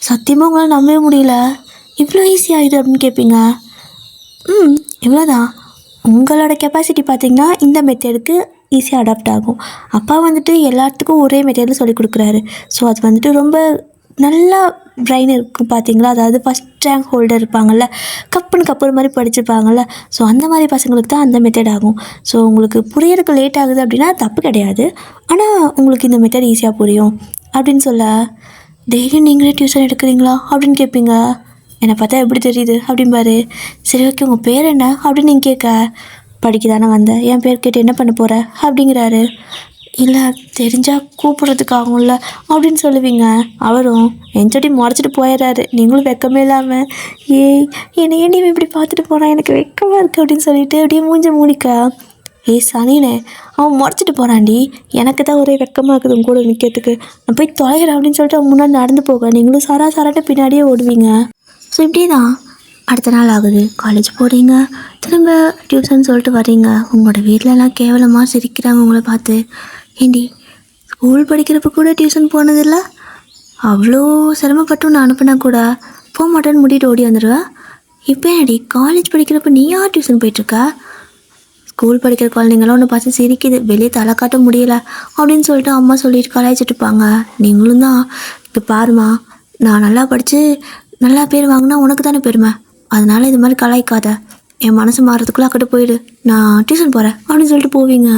சத்தியமாக உங்களால் நம்பவே முடியல, இவ்வளோ ஈஸியாக இது அப்படின்னு கேட்பீங்க. இவ்வளோதான். உங்களோட கெப்பாசிட்டி பார்த்திங்கன்னா இந்த மெத்தடுக்கு ஈஸியாக அடாப்ட் ஆகும். அப்பா வந்துட்டு எல்லாத்துக்கும் ஒரே மெத்தடில் சொல்லிக் கொடுக்குறாரு. ஸோ அது வந்துட்டு ரொம்ப நல்லா பிரெயின் இருக்கும் பார்த்தீங்களா. அதாவது ஃபஸ்ட் ரேங்க் ஹோல்டர் இருப்பாங்கள்ல, கப்புற மாதிரி படிச்சிருப்பாங்கள்ல, ஸோ அந்த மாதிரி பசங்களுக்கு தான் அந்த மெத்தட் ஆகும். ஸோ உங்களுக்கு புரியறதுக்கு லேட் ஆகுது அப்படின்னா தப்பு கிடையாது, ஆனால் உங்களுக்கு இந்த மெத்தட் ஈஸியாக புரியும் அப்படின்னு சொல்ல, டெய்லியும் நீங்களே டியூஷன் எடுக்கிறீங்களா அப்படின்னு கேட்பீங்க. என்னை பார்த்தா எப்படி தெரியுது அப்படிம்பாரு. சரி ஓகே உங்கள் பேர் என்ன அப்படின்னு நீங்கள் கேட்க, படிக்க தானே வந்தேன், என் பேர் கேட்டு என்ன பண்ண போகிற அப்படிங்கிறாரு. இல்லை தெரிஞ்சால் கூப்பிட்றதுக்காகும்ல அப்படின்னு சொல்லுவீங்க. அவரும் என்சடி முறைச்சிட்டு போயிடுறாரு. நீங்களும் வெக்கமே இல்லாமல், என்னை ஏன் நீ இப்படி பார்த்துட்டு போகிறான், எனக்கு வெக்கமாக இருக்குது அப்படின்னு சொல்லிட்டு அப்படியே மூஞ்ச மூடிக்க, சனினே அவன் முறைச்சிட்டு போகிறான்டி, எனக்கு தான் ஒரே வெக்கமாக இருக்குது உங்க கூட நிற்கிறதுக்கு, நான் போய் தொலைகிறேன் அப்படின்னு சொல்லிட்டு அவன் முன்னாடி நடந்து போக, நீங்களும் சாராட்ட பின்னாடியே ஓடுவீங்க. ஸோ இப்படி தான் அடுத்த நாள் ஆகுது. காலேஜ் போகிறீங்க, திரும்ப டியூஷன் சொல்லிட்டு வரீங்க. உங்களோட வீட்டிலலாம் கேவலமாக சிரிக்கிறாங்க உங்களை பார்த்து. ஏண்டி ஸ்கூல் படிக்கிறப்ப கூட டியூஷன் போனதில்லை, அவ்வளோ சிரமப்பட்டு நான் அனுப்புனா கூட போக மாட்டேன்னு முடிட்டு ஓடி வந்துடுவேன். இப்போ ஏடி காலேஜ் படிக்கிறப்ப நீ யார் டியூஷன் போயிட்டுருக்கா, ஸ்கூல் படிக்கிற குழந்தைங்களாம் ஒன்று பார்த்து சிரிக்குது, வெளியே தலை காட்ட முடியலை அப்படின்னு சொல்லிட்டு அம்மா சொல்லிட்டு கலாய்ச்சிட்டு இருப்பாங்க. நீங்களும் தான் இப்போ பாருமா, நான் நல்லா படித்து நல்லா பேர் வாங்கினா உனக்கு தானே பெருமை, அதனால் இது மாதிரி கலாய்க்காத, என் மனசு மாறுறதுக்குள்ளே அக்கிட்ட போயிடு, நான் டியூஷன் போகிறேன் அப்படின்னு சொல்லிட்டு போவீங்க.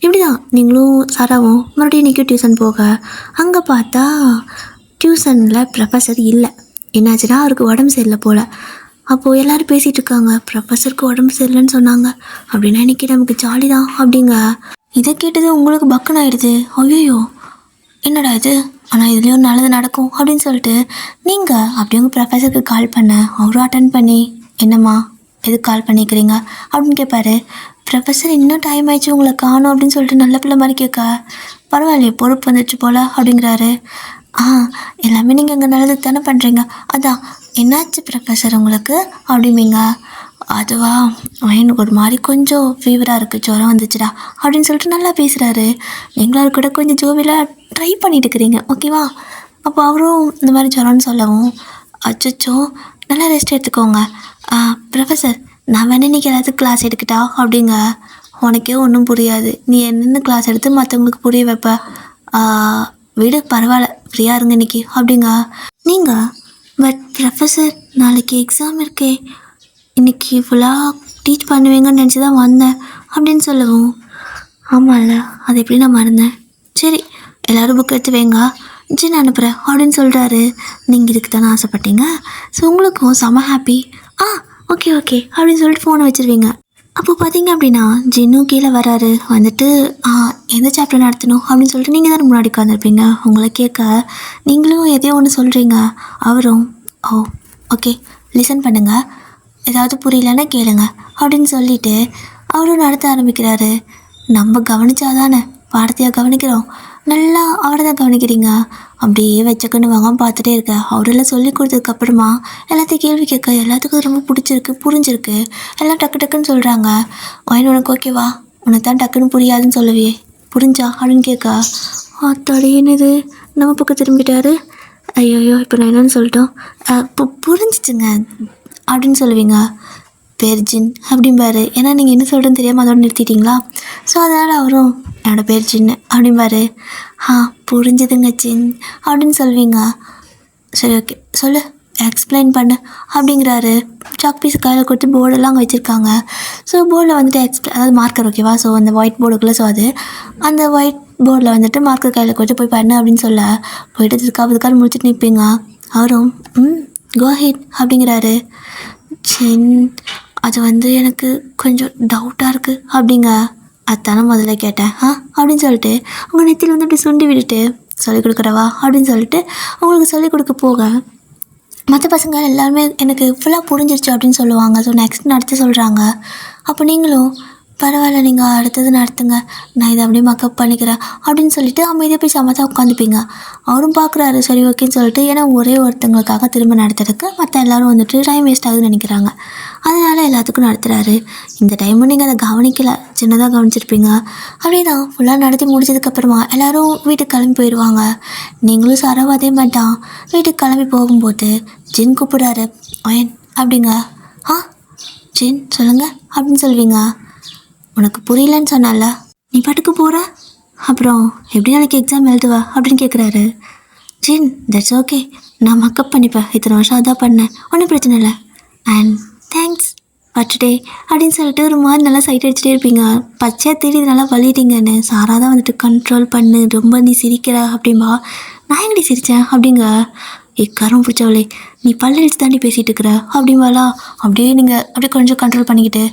இப்படி தான் நீங்களும் சாராவும் மறுபடியும் இன்றைக்கி டியூஷன் போக, அங்கே பார்த்தா டியூஷனில் ப்ரொஃபஸர் இல்லை. என்னாச்சுன்னா அவருக்கு உடம்பு சரியில்லை போல். அப்போது எல்லோரும் பேசிகிட்டு இருக்காங்க, ப்ரொஃபஸருக்கு உடம்பு சரியில்லைன்னு சொன்னாங்க அப்படின்னா இன்றைக்கி நமக்கு ஜாலி தான் அப்படிங்க. இதை கேட்டது உங்களுக்கு பக்குன்னு ஆகிடுது. ஐயோ என்னடா இது, ஆனால் இதுலேயும் நல்லது நடக்கும் அப்படின்னு சொல்லிட்டு நீங்கள் அப்படியே உங்கள் ப்ரொஃபஸருக்கு கால் பண்ண, அவரும் அட்டன் பண்ணி, என்னம்மா எதுக்கு கால் பண்ணிக்கிறீங்க அப்படின்னு கேட்பாரு. ப்ரொஃபஸர் இன்னும் டைம் ஆயிடுச்சு உங்களை காணும் அப்படின்னு சொல்லிட்டு நல்ல பிள்ளை மாதிரி கேட்க, பரவாயில்லையே பொறுப்பு வந்துடுச்சு போல் அப்படிங்கிறாரு. எல்லாமே நீங்கள் இங்கே நல்லது தானே பண்ணுறீங்க, அதான் என்னாச்சு ப்ரொஃபஸர் உங்களுக்கு அப்படிம்பீங்க. அதுவா எனக்கு ஒரு மாதிரி கொஞ்சம் ஃபீவராக இருக்குது, ஜுரம் வந்துச்சுடா அப்படின்னு சொல்லிட்டு நல்லா பேசுகிறாரு. நீங்களும் கூட கொஞ்சம் ஜோவியில் ட்ரை பண்ணிட்டு இருக்கிறீங்க ஓகேவா. அப்போ அவரும் இந்த மாதிரி ஜுரம்னு சொல்லவும், அச்சோ நல்லா ரெஸ்ட் எடுத்துக்கோங்க. ப்ரொஃபஸர் நான் வேணா இன்றைக்கி ஏதாவது கிளாஸ் எடுக்கிட்டா அப்படிங்க. உனக்கே ஒன்றும் புரியாது, நீ என்னென்ன கிளாஸ் எடுத்து மற்றவங்களுக்கு புரிய வைப்ப, விடு பரவாயில்ல ஃப்ரீயாக இருங்க இன்றைக்கி அப்படிங்க. நீங்கள் பட் ப்ரொஃபஸர் நாளைக்கு எக்ஸாம் இருக்கே, இன்றைக்கி ஃபுல்லாக டீச் பண்ணுவீங்கன்னு நினச்சி தான் வந்தேன் அப்படின்னு சொல்லவும், ஆமாம்ல அது எப்படி நான் மறந்தேன், சரி எல்லோரும் புக் எடுத்து வைங்க, ஜின் அனுப்புகிறேன் அப்படின்னு சொல்கிறாரு. நீங்கள் இதுக்கு தானே ஆசைப்பட்டீங்க, ஸோ உங்களுக்கும் செம ஹாப்பி. ஆ ஓகே ஓகே அப்படின்னு சொல்லிட்டு ஃபோனை வச்சுருவீங்க. அப்போ பார்த்தீங்க அப்படின்னா ஜின்னும் கீழே வராரு. வந்துட்டு எந்த சாப்டர் நடத்தணும் அப்படின்னு சொல்லிட்டு நீங்கள் தானே முன்னாடி உட்காந்துருப்பீங்க. உங்களை கேட்க நீங்களும் எதையோ ஒன்று சொல்கிறீங்க. அவரும் ஓ ஓகே லிசன் பண்ணுங்கள், ஏதாவது புரியலன்னா கேளுங்க அப்படின்னு சொல்லிட்டு அவரும் நடத்த ஆரம்பிக்கிறாரு. நம்ம கவனிச்சாதானே பாடத்தையாக கவனிக்கிறோம், நல்லா அவரை தான் கவனிக்கிறீங்க. அப்படியே வச்சக்கன்னு வாங்க பார்த்துட்டே இருக்க. அவரெல்லாம் சொல்லி கொடுத்ததுக்கப்புறமா எல்லாத்தையும் கேள்வி கேட்க எல்லாத்துக்கும் ரொம்ப பிடிச்சிருக்கு, புரிஞ்சிருக்கு. எல்லாம் டக்கு டக்குன்னு சொல்கிறாங்க. வாயின் உனக்கு ஓகேவா, உனக்கு தான் டக்குன்னு புரியாதுன்னு சொல்லுவியே, புரிஞ்சா அப்படின்னு கேட்க தடையினது நம்ம பக்கம் திரும்பிட்டாரு. ஐயோயோ இப்போ நான் என்னென்னு சொல்லிட்டோம், இப்போ புரிஞ்சிச்சுங்க அப்படின்னு சொல்லுவீங்க. பேர் ஜின் அப்படிம்பாரு. ஏன்னா நீங்கள் என்ன சொல்கிறேன்னு தெரியாமல் அதோட நிறுத்திட்டீங்களா, ஸோ அதனால் அவரும் என்னோடய பேர் ஜின்னு அப்படிம்பாரு. புரிஞ்சுதுங்க ஜின் அப்படின்னு சொல்வீங்க. சரி ஓகே சொல்லு, எக்ஸ்பிளைன் பண்ணு அப்படிங்கிறாரு. சாக் பீஸ் கையில் கொடுத்து போர்டெல்லாம் அங்கே வச்சுருக்காங்க. ஸோ போர்டில் வந்துட்டு அதாவது மார்க்கர் ஓகேவா, ஸோ அந்த ஒயிட் போர்டுக்குள்ளே, ஸோ அது அந்த ஒயிட் போர்டில் வந்துட்டு மார்க்கர் கையில் கொடுத்து போய் பண்ணு அப்படின்னு சொல்ல போயிட்டு இதுக்காக முடிச்சுட்டு நிற்பீங்க. அவரும் கோ ஹெட் அப்படிங்கிறாரு. ஜின் அது எனக்கு கொஞ்சம் டவுட்டாக இருக்குது அப்படிங்க. அதானே முதல்ல கேட்டேன் அப்படின்னு சொல்லிட்டு உங்கள் நெத்தியில் இப்படி சுண்டி விட்டுட்டு சொல்லிக் கொடுக்குறவா அப்படின்னு சொல்லிட்டு உங்களுக்கு சொல்லிக் கொடுக்க போக மற்ற பசங்க எல்லாருமே எனக்கு ஃபுல்லாக புரிஞ்சிருச்சு அப்படின்னு சொல்லுவாங்க. ஸோ நெக்ஸ்ட் நடத்த சொல்கிறாங்க. அப்போ நீங்களும் பரவாயில்ல நீங்கள் அடுத்தது நடத்துங்க, நான் இதை அப்படியே மக்கப் பண்ணிக்கிறேன் அப்படின்னு சொல்லிட்டு அமைதியாக போய் சமத்தா உட்காந்துப்பீங்க. அவரும் பார்க்குறாரு சரி ஓகேன்னு சொல்லிட்டு. ஏன்னா ஒரே ஒருத்தங்களுக்காக திரும்ப நடத்துறதுக்கு மற்ற எல்லோரும் வந்துட்டு டைம் வேஸ்ட் ஆகுதுன்னு நினைக்கிறாங்க. அதனால் எல்லாத்துக்கும் நடத்துகிறாரு. இந்த டைமும் நீங்கள் அதை கவனிக்கலை, சின்னதாக கவனிச்சிருப்பீங்க. அப்படியே தான் ஃபுல்லாக நடத்தி முடிச்சதுக்கப்புறமா எல்லோரும் வீட்டுக்கு கிளம்பி போயிடுவாங்க. நீங்களும் சாராவும் அதே மாதிரி தான் வீட்டுக்கு கிளம்பி போகும்போது ஜின் கூப்பிடாரு. ஒயன் அப்படிங்க. ஜின் சொல்லுங்கள் அப்படின்னு சொல்வீங்க. உனக்கு புரியலன்னு சொன்னால நீ பாட்டுக்கு போகிற, அப்புறம் எப்படி நாளைக்கு எக்ஸாம் எழுதுவா அப்படின்னு கேட்குறாரு. ஜின் தட்ஸ் ஓகே, நான் மக்கப் பண்ணிப்பேன், இத்தனை வருஷம் அதான் பண்ணேன், ஒன்றும் பிரச்சனை இல்லை, அண்ட் தேங்க்ஸ் ஃபார் டுடே அப்படின்னு சொல்லிட்டு ஒரு மாதிரி நல்லா சைட் அடிச்சுட்டே இருப்பீங்க. பச்சையாக தேடி நல்லா வலிட்டீங்கன்னு சாரா தான் வந்துட்டு கண்ட்ரோல் பண்ணு, ரொம்ப நீ சிரிக்கிற அப்படின்பா. நான் எங்கடி சிரித்தேன் அப்படிங்க. கரம் பிடிச்சவளே, நீ பல்லடிச்சு தாண்டி பேசிகிட்டு இருக்கிற அப்படின்பாலா. அப்படியே நீங்கள் அப்படியே கொஞ்சம் கண்ட்ரோல் பண்ணிக்கிட்டு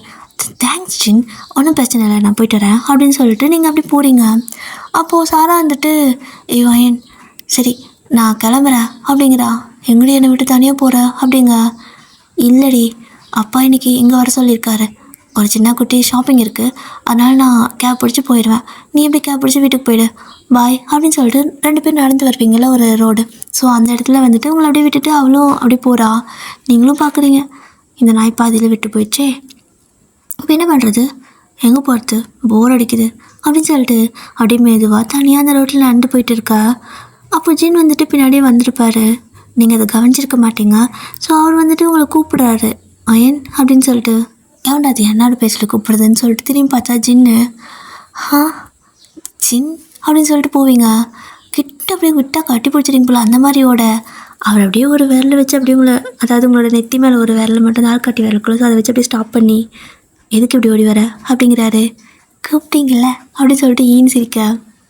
தேங்க்ஸ் ஜின், ஒன்றும் பிரச்சனை இல்லை, நான் போய்ட்டு வரேன் அப்படின்னு சொல்லிட்டு நீங்கள் அப்படி போகிறீங்க. அப்போது சாரா வந்துட்டு வாயன் சரி நான் கிளம்புறேன் அப்படிங்கிறா. எங்கடி என்னை விட்டு தனியாக போகிற அப்படிங்க. இல்லடி, அப்பா இன்றைக்கி இங்கே வர சொல்லியிருக்காரு, ஒரு சின்ன குட்டி ஷாப்பிங் இருக்குது, அதனால் நான் கேப் பிடிச்சி போயிடுவேன், நீ எப்படி கேப் பிடிச்சி வீட்டுக்கு போயிடு, பாய் அப்படின்னு சொல்லிட்டு 2 பேர் நடந்து வருவீங்களா ஒரு ரோடு. ஸோ அந்த இடத்துல வந்துட்டு உங்களை அப்படியே விட்டுட்டு அவளும் அப்படி போகிறா. நீங்களும் பார்க்குறீங்க இந்த நாய் பாதியில் விட்டு போயிடுச்சே, இப்போ என்ன பண்ணுறது, எங்கே போகிறது, போர் அடிக்குது அப்படின்னு சொல்லிட்டு அப்படியே மெதுவாக தனியாக அந்த ரோட்டில் நடந்து போயிட்டு இருக்கா. அப்போ ஜின் வந்துட்டு பின்னாடியே வந்துருப்பார். நீங்கள் அதை கவனிச்சிருக்க மாட்டீங்க. ஸோ அவர் வந்துட்டு உங்களை கூப்பிடுறாரு அயன் அப்படின்னு சொல்லிட்டு. எவன்டா அது என்னோட பேசில் கூப்பிடுறதுன்னு சொல்லிட்டு திரும்பி பார்த்தா ஜின்னு. ஜின் அப்படின்னு சொல்லிட்டு போவீங்க. கிட்ட அப்படியே விட்டால் கட்டி பிடிச்சிருங்க போல அந்த மாதிரியோட அவர் அப்படியே ஒரு விரலை வச்சு அப்படியே உங்களை, அதாவது உங்களோட நெத்தி மேலே ஒரு விரலை மட்டும் நாள் கட்டி விரலுக்குள்ள, ஸோ அதை வச்சு அப்படியே ஸ்டாப் பண்ணி எதுக்கு இப்படி ஓடி வர அப்படிங்கிறாரு. கூப்பிட்டீங்கல்ல அப்படின்னு சொல்லிட்டு ஈன்னு சிரிக்க,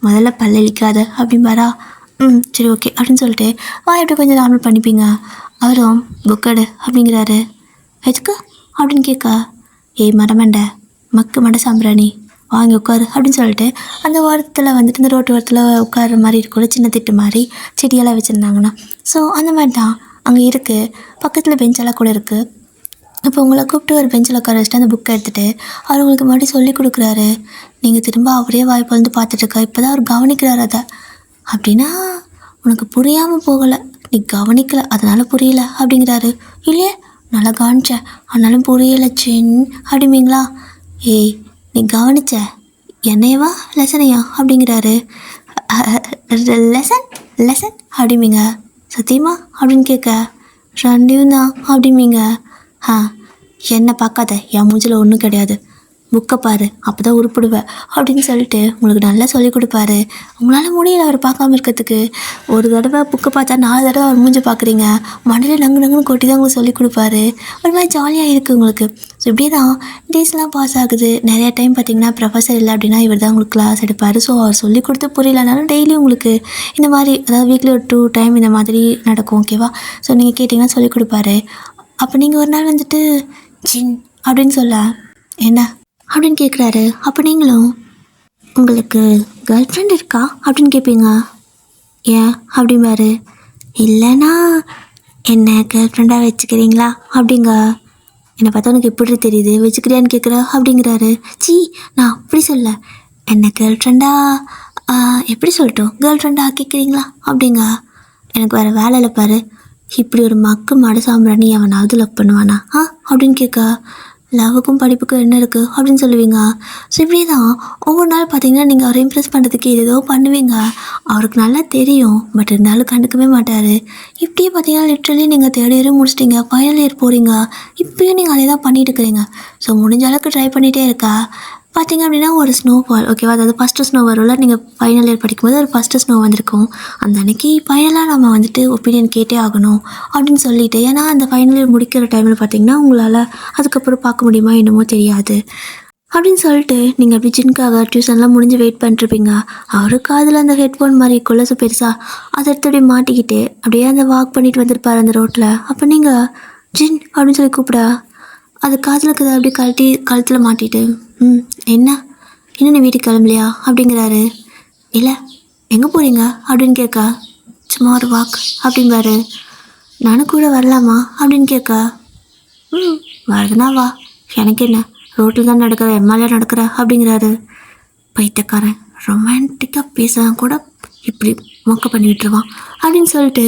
முதல்ல பல்லளிக்காத அப்படின்பாரா. சரி ஓகே அப்படின்னு சொல்லிட்டு எப்படி கொஞ்சம் நார்மல் பண்ணிப்பீங்க. அவரும் புக்கடு அப்படிங்கிறாரு. எதுக்கு அப்படின்னு கேட்க, மரமண்டை மக்கு மண்டை சாம்பிராணி வாங்கி உட்காரு அப்படின்னு சொல்லிட்டு அந்த ஓரத்தில் வந்துட்டு இந்த ரோட்டு ஓரத்தில் உட்கார மாதிரி இருக்கும்ல, சின்ன திட்டு மாதிரி செடியெல்லாம் வச்சுருந்தாங்கன்னா, ஸோ அந்த மாதிரி தான் அங்கே இருக்குது. பக்கத்தில் பெஞ்செல்லாம் கூட இருக்குது. இப்போ உங்களை கூப்பிட்டு ஒரு பெஞ்சில் உட்கார வச்சுட்டு அந்த புக்கை எடுத்துகிட்டு அவர் உங்களுக்கு மறுபடியும் சொல்லி கொடுக்குறாரு. நீங்கள் திரும்ப அவரே வாய்ப்பு வந்து பார்த்துட்ருக்கா. இப்போ தான் அவர் கவனிக்கிறார் அதை. அப்படின்னா உனக்கு புரியாமல் போகலை, நீ கவனிக்கலை அதனால் புரியல அப்படிங்கிறாரு. இல்லையே நல்லா கவனிச்சேன் ஆனாலும் புரியலை சின் அப்படிங்களா. நீ கவனிச்ச என்னையவா லெசனையா அப்படிங்கிறாரு. லெசன் லெசன் அப்படிம்பிங்க. சத்தியமா அப்படின்னு கேட்க, ரெண்டையும் தான் அப்படிம்பிங்க. என்னை பார்க்காத, என் மூஞ்சில் ஒன்றும் கிடையாது, புக்கை பாரு அப்போ தான் உருப்பிடுவ அப்படின்னு சொல்லிட்டு உங்களுக்கு நல்லா சொல்லிக் கொடுப்பாரு. உங்களால் முடியல அவர் பார்க்காம இருக்கிறதுக்கு. ஒரு தடவை புக்கை பார்த்தா 4 தடவை அவர் மூஞ்சி பார்க்குறீங்க. மண்டையில் நங்குன்னு கொட்டி தான் உங்களுக்கு சொல்லிக் கொடுப்பாரு. ஒரு மாதிரி ஜாலியாக இருக்குது உங்களுக்கு. ஸோ இப்படி தான் டேஸ்லாம் பாஸ் ஆகுது. நிறையா டைம் பார்த்தீங்கன்னா ப்ரொஃபஸர் இல்லை அப்படின்னா இவர் தான் உங்களுக்கு கிளாஸ் எடுப்பார். ஸோ அவர் சொல்லிக் கொடுத்து புரியலனாலும் டெய்லி உங்களுக்கு இந்த மாதிரி அதாவது வீக்லி ஒரு 2 டைம் இந்த மாதிரி நடக்கும். ஓகேவா? ஸோ நீங்கள் கேட்டிங்கன்னா சொல்லிக் கொடுப்பாரு. அப்போ நீங்கள் ஒரு நாள் வந்துட்டு ஜின் அப்படின்னு சொல்ல என்ன அப்படின்னு கேட்குறாரு. அப்போ நீங்களும் உங்களுக்கு கேர்ள் ஃப்ரெண்ட் இருக்கா அப்படின்னு கேட்பீங்க. ஏன் அப்படிம்பாரு. இல்லைன்னா என்ன கேர்ள் ஃப்ரெண்டாக வச்சுக்கிறீங்களா அப்படிங்க. என்னை பார்த்தா உனக்கு எப்படி தெரியுது வச்சுக்கிறியான்னு கேட்குற அப்படிங்கிறாரு. சி நான் அப்படி சொல்ல, என்ன கேர்ள் ஃப்ரெண்டாக எப்படி சொல்லட்டும் கேர்ள் ஃப்ரெண்டாக ஆக்கிக்கிறீங்களா அப்படிங்க. எனக்கு வேறு வேலை இல்லை பாரு. இப்படி ஒரு மக்கு மாடு சாம்பிராணி அவனாவது லவ் பண்ணுவானா அப்படின்னு கேட்க, லவ்வுக்கும் படிப்புக்கும் என்ன இருக்குது அப்படின்னு சொல்லுவீங்க. ஸோ இப்படி தான் ஒவ்வொரு நாள் பார்த்தீங்கன்னா நீங்கள் அவரை இம்ப்ரெஸ் பண்ணுறதுக்கு ஏதோ பண்ணுவீங்க. அவருக்கு நல்லா தெரியும், பட் இருந்தாலும் கண்டுக்கவே மாட்டார். இப்படியே பார்த்தீங்கன்னா லிட்ரலி நீங்கள் தேர்ட் இயரும் முடிச்சிட்டிங்க, ஃபைனல் இயர் போகிறீங்க. இப்போயும் நீங்கள் அதே தான் பண்ணிட்டு இருக்கிறீங்க. ஸோ முடிஞ்ச அளவுக்கு ட்ரை பண்ணிகிட்டே இருக்கா. பார்த்திங்க அப்படின்னா ஒரு ஸ்னோஃபால் ஓகேவா, அதாவது ஃபஸ்ட்டு ஸ்னோ வரும்ல. நீங்கள் ஃபைனல் இயர் படிக்கும்போது ஒரு ஃபஸ்ட்டு ஸ்னோ வந்திருக்கும். அந்த அன்றைக்கி ஃபைனலாக நம்ம வந்துட்டு ஒப்பீனியன் கேட்டே ஆகணும் அப்படின்னு சொல்லிட்டு, ஏன்னா அந்த ஃபைனல் இயர் முடிக்கிற டைமில் பார்த்திங்கன்னா உங்களால் அதுக்கப்புறம் பார்க்க முடியுமா என்னமோ தெரியாது அப்படின்னு சொல்லிட்டு நீங்கள் அப்படி ஜின்காக டியூஷன்லாம் முடிஞ்சு வெயிட் பண்ணிருப்பீங்க. அவருக்கு அதில் அந்த ஹெட்ஃபோன் மாதிரி கொலசு பெருசாக அதை எடுத்து அப்படியே மாட்டிக்கிட்டு அப்படியே அந்த வாக் பண்ணிட்டு வந்திருப்பார் அந்த ரோட்டில். அப்போ நீங்கள் ஜின் அப்படின்னு சொல்லி கூப்பிட அது காதில் இருக்கிறத அப்படியே கழுத்தில் மாட்டிட்டு என்ன இன்னும் நீ வீட்டுக்கு கிளம்பலையா அப்படிங்கிறாரு. இல்லை எங்கே போகிறீங்க அப்படின்னு கேட்க, சும்மா ஒரு வாக் அப்படிங்கிறாரு. நானும் கூட வரலாமா அப்படின்னு கேட்க, வருதுனா வா, எனக்கு என்ன ரோட்டில் தான் நடக்கிற எம்எல்ஏ நடக்கிற அப்படிங்கிறாரு. பைத்தியக்காரன் ரொமான்டிக்காக பேசலாம் கூட இப்படி மொக்க பண்ணி விட்டுருவான் அப்படின்னு சொல்லிட்டு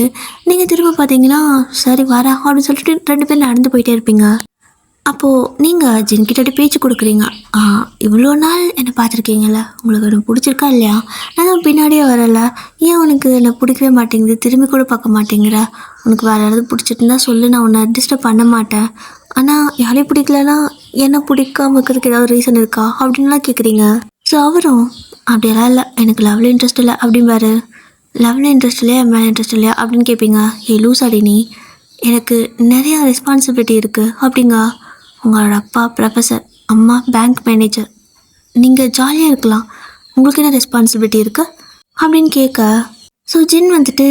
நீங்கள் திரும்ப பார்த்தீங்கன்னா சரி வரேன் அப்படின்னு சொல்லிட்டு 2 பேரும் நடந்து போயிட்டே இருப்பீங்க. அப்போது நீங்கள் ஜின்கிட்ட பேச்சு கொடுக்குறீங்க. இவ்வளோ நாள் என்னை பார்த்துருக்கீங்கள, உங்களுக்கு எனக்கு பிடிச்சிருக்கா இல்லையா, நான் தான் பின்னாடியே வரலை, ஏன் உனக்கு என்னை பிடிக்கவே மாட்டேங்குது, திரும்பி கூட பார்க்க மாட்டேங்கிற, உனக்கு வேறு யாராவது பிடிச்சிட்டுருந்தா சொல்லு, நான் உன்னை டிஸ்டர்ப் பண்ண மாட்டேன், ஆனால் யாரையும் பிடிக்கலன்னா என்ன பிடிக்காம இருக்கிறதுக்கு ஏதாவது ரீசன் இருக்கா அப்படின்லாம் கேட்குறீங்க. ஸோ அவரும் அப்படியெல்லாம் இல்லை, எனக்கு லவ்ல இன்ட்ரெஸ்ட் இல்லை அப்படிம்பாரு. லவ்ல இன்ட்ரெஸ்ட் இல்லையா என் மேலே இன்ட்ரெஸ்ட் இல்லையா அப்படின்னு கேட்பீங்க. லூஸ் அடி நீ, எனக்கு நிறையா ரெஸ்பான்சிபிலிட்டி இருக்குது அப்படிங்க. உங்களோட அப்பா ப்ரொஃபஸர், அம்மா பேங்க் மேனேஜர், நீங்கள் ஜாலியாக இருக்கலாம், உங்களுக்கு என்ன ரெஸ்பான்சிபிலிட்டி இருக்குது அப்படின்னு கேட்க, ஸோ ஜின் வந்துட்டு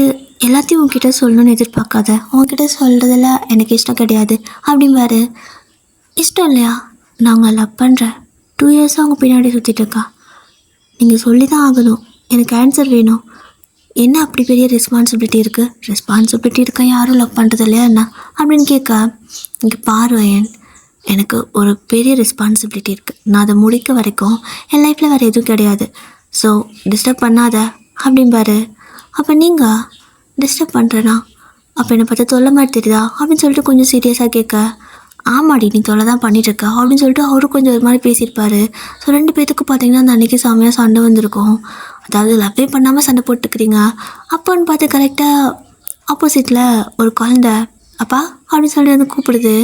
எல்லாத்தையும் உங்ககிட்ட சொல்லணும்னு எதிர்பார்க்காத, உங்ககிட்ட சொல்கிறதில்ல எனக்கு இஷ்டம் கிடையாது அப்படிம்பாரு. இஷ்டம் இல்லையா, நான் உங்களை லவ் பண்ணுறேன், 2 இயர்ஸாக அவங்க பின்னாடி சுற்றிட்டு இருக்கா, நீங்கள் சொல்லி தான் ஆகணும், எனக்கு ஆன்சர் வேணும், என்ன அப்படி பெரிய ரெஸ்பான்சிபிலிட்டி இருக்குது, ரெஸ்பான்சிபிலிட்டி இருக்கா யாரும் லவ் பண்ணுறது இல்லையா என்ன அப்படின்னு கேட்க, இங்கே பாருவேன் எனக்கு ஒரு பெரிய ரெஸ்பான்சிபிலிட்டி இருக்குது, நான் அதை முடிக்க வரைக்கும் என் லைஃப்பில் வேறு எதுவும் கிடையாது, ஸோ டிஸ்டர்ப் பண்ணாத அப்படிம்பாரு. அப்போ நீங்கள் டிஸ்டர்ப் பண்ணுறேன்னா அப்போ என்னை பார்த்தா தொல்லை மாதிரி தெரியுதா அப்படின்னு சொல்லிட்டு கொஞ்சம் சீரியஸாக கேட்க, ஆமாடி நீ தொல்லை தான் பண்ணிகிட்ருக்க அப்படின்னு சொல்லிட்டு அவரும் கொஞ்சம் ஒரு மாதிரி பேசியிருப்பார். ஸோ 2 பேத்துக்கு பார்த்தீங்கன்னா அந்த அன்றைக்கி செம்மையாக சண்டை வந்திருக்கும். அதாவது லவ்வே பண்ணாமல் சண்டை போட்டுக்கிறீங்க. அப்போன்னு பார்த்து கரெக்டாக ஆப்போசிட்டில் ஒரு குழந்தை அப்பா அப்படின்னு சொல்லி வந்து கூப்பிடுது.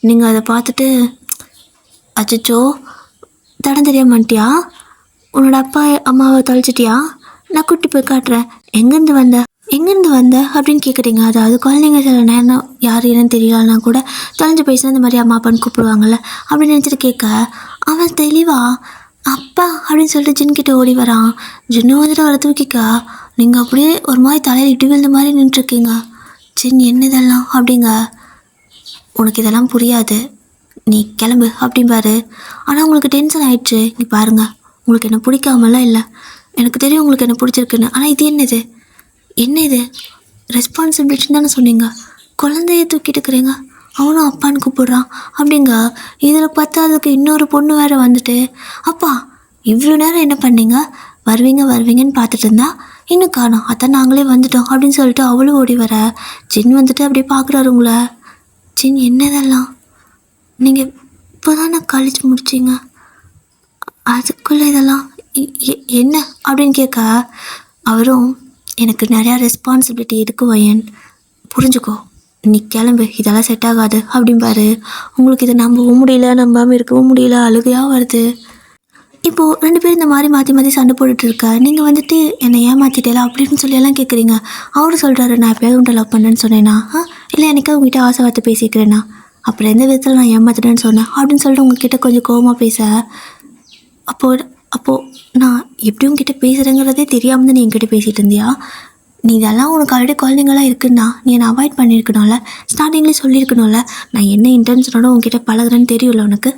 நீங்கள் அதை பார்த்துட்டு அச்சோ தடம் தெரியாமட்டியா, உன்னோட அப்பா அம்மாவை தொலைச்சிட்டியா, நான் கூட்டி போய் காட்டுறேன், எங்கேருந்து வந்த அப்படின்னு கேட்குறீங்க. அதாவது குழந்தைங்க சில நேரம் யார் என்னன்னு தெரியலனா கூட தொலைஞ்சு போயிடுச்சுன்னா இந்த மாதிரி அம்மா அப்பான்னு கூப்பிடுவாங்கள்ல அப்படின்னு நினச்சிட்டு கேட்க, அவன் தெளிவா அப்பா அப்படின்னு சொல்லிட்டு ஜின்கிட்ட ஓடி வரான். ஜின்னு வந்துட்டு அவரை தூக்கிக்கா, நீங்கள் அப்படியே ஒரு மாதிரி தலையில் இட்டு விழுந்த மாதிரி நின்றுருக்கீங்க. ஜின் என்ன இதெல்லாம் அப்படிங்க, உனக்கு இதெல்லாம் புரியாது, நீ கிளம்பு அப்படிம்பாரு. ஆனால் உங்களுக்கு டென்ஷன் ஆயிடுச்சு. நீ பாருங்கள், உங்களுக்கு என்ன பிடிக்காமலாம் இல்லை, எனக்கு தெரியும் உங்களுக்கு என்ன பிடிச்சிருக்குன்னு, ஆனால் இது என்ன இது ரெஸ்பான்சிபிலிட்டின்னு தானே சொன்னீங்க, குழந்தைய தூக்கிட்டு இருக்கிறீங்க, அவனும் அப்பான்னு கூப்பிடுறான் அப்படிங்க. இதில் பார்த்தா அதுக்கு இன்னொரு பொண்ணு வேறு வந்துட்டு, அப்பா இவ்வளோ நேரம் என்ன பண்ணீங்க, வருவீங்கன்னு பார்த்துட்டு இருந்தா இன்னும் காணோம், அதான் நாங்களே வந்துட்டோம் அப்படின்னு சொல்லிட்டு அவளும் ஓடி வர, ஜின் வந்துட்டு அப்படியே பார்க்குறாரு உங்களை. ஜின் என்னதெல்லாம், நீங்கள் இப்போ தான் நான் காலேஜ் முடிச்சிங்க, அதுக்குள்ளே இதெல்லாம் என்ன அப்படின்னு கேட்க, அவரும் எனக்கு நிறையா ரெஸ்பான்சிபிலிட்டி இருக்குது வயன், புரிஞ்சுக்கோ, நீ கிளம்பு, இதெல்லாம் செட் ஆகாது அப்படிம்பாரு. உங்களுக்கு இதை நம்பவும் முடியல, நம்பாமல் இருக்கவும் முடியல, அழுகையாக வருது. இப்போது 2 பேரும் இந்த மாதிரி மாற்றி மாற்றி சண்டை போட்டுட்டு இருக்க, நீங்கள் வந்துட்டு என்னை ஏமாற்றிட்டேல அப்படின்னு சொல்லியெல்லாம் கேட்குறீங்க. அவரு சொல்கிறாரு, நான் எப்போயாவது உன்ட்ட லவ் பண்ணேன்னு சொன்னேன்னா, இல்லை எனக்காக உங்ககிட்ட ஆசை வார்த்தை பேசிக்கிறேன்னா, அப்புறம் எந்த விதத்தில் நான் ஏமாத்திட்டேன்னு சொன்னேன் அப்படின்னு சொல்லிட்டு உங்ககிட்ட கொஞ்சம் கோவமாக பேச, அப்போது நான் எப்படி உங்ககிட்ட பேசுகிறேங்கிறதே தெரியாமல் தான் நீ என்கிட்ட பேசிகிட்டு இருந்தியா? நீ இதெல்லாம் உனக்கு ஆல்ரெடி குழந்தைங்களாம் இருக்குன்னா நீ என்னை அவாய்ட் பண்ணியிருக்கணும்ல, ஸ்டார்டிங்லேயே சொல்லியிருக்கணும்ல, நான் என்ன இன்டென்ஷனோட உங்ககிட்ட பழகுறேன்னு தெரியும்ல உனக்கு.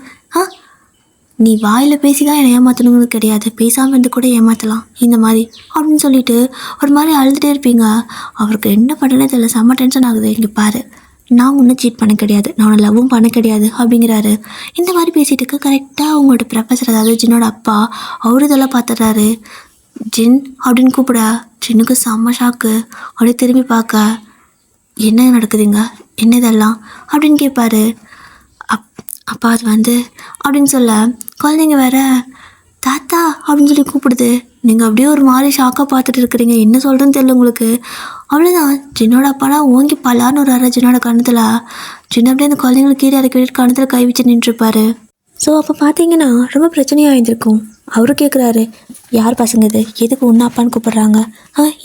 நீ வாயில் பேசி தான் என்னை ஏமாற்றணுங்கிறது கிடையாது, பேசாமல் இருந்து கூட ஏமாற்றலாம் இந்த மாதிரி அப்படின்னு சொல்லிட்டு ஒரு மாதிரி அழுதுகிட்டே இருப்பீங்க. அவருக்கு என்ன பண்ணுறேனே தெரியல, செம்ம டென்ஷன் ஆகுது. இங்கே பாரு, நான் ஒன்றும் சீட் பண்ண கிடையாது, நான் உன்னை லவ்வும் பண்ண கிடையாது அப்படிங்கிறாரு. இந்த மாதிரி பேசிகிட்டு இருக்க கரெக்டாக உங்களோட ப்ரொஃபஸர், அதாவது ஜின்னோட அப்பா, அவரு இதெல்லாம் பார்த்துட்றாரு. ஜின் அப்படின்னு கூப்பிட ஜின்னுக்கு செம்ம ஷாக்கு. அப்படியே திரும்பி பார்க்க, என்ன நடக்குதுங்க, என்ன இதெல்லாம் அப்படின்னு கேட்பாரு. அப்பா அது வந்து அப்படின்னு சொல்ல, குழந்தைங்க வேற தாத்தா அப்படின்னு சொல்லி கூப்பிடுது. நீங்கள் அப்படியே ஒரு மாதிரி ஷாக்காக பார்த்துட்டு இருக்கிறீங்க, என்ன சொல்கிறேன்னு தெரியல உங்களுக்கு. அவ்வளோதான், ஜின்னோட அப்பானா ஓங்கி பலான்னு ஒரு அரை ஜின்னோட கணத்தில். ஜின்ன அப்படியே அந்த குழந்தைங்களுக்கு கீழே இறக்கி விட்டு கணத்தில் கை வச்சு நின்றுருப்பாரு. ஸோ அப்போ பார்த்தீங்கன்னா ரொம்ப பிரச்சனையாக ஆயிருந்திருக்கும். அவரு கேட்குறாரு, யார் பசங்க இது, எதுக்கு ஒன்று அப்பான்னு கூப்பிட்றாங்க,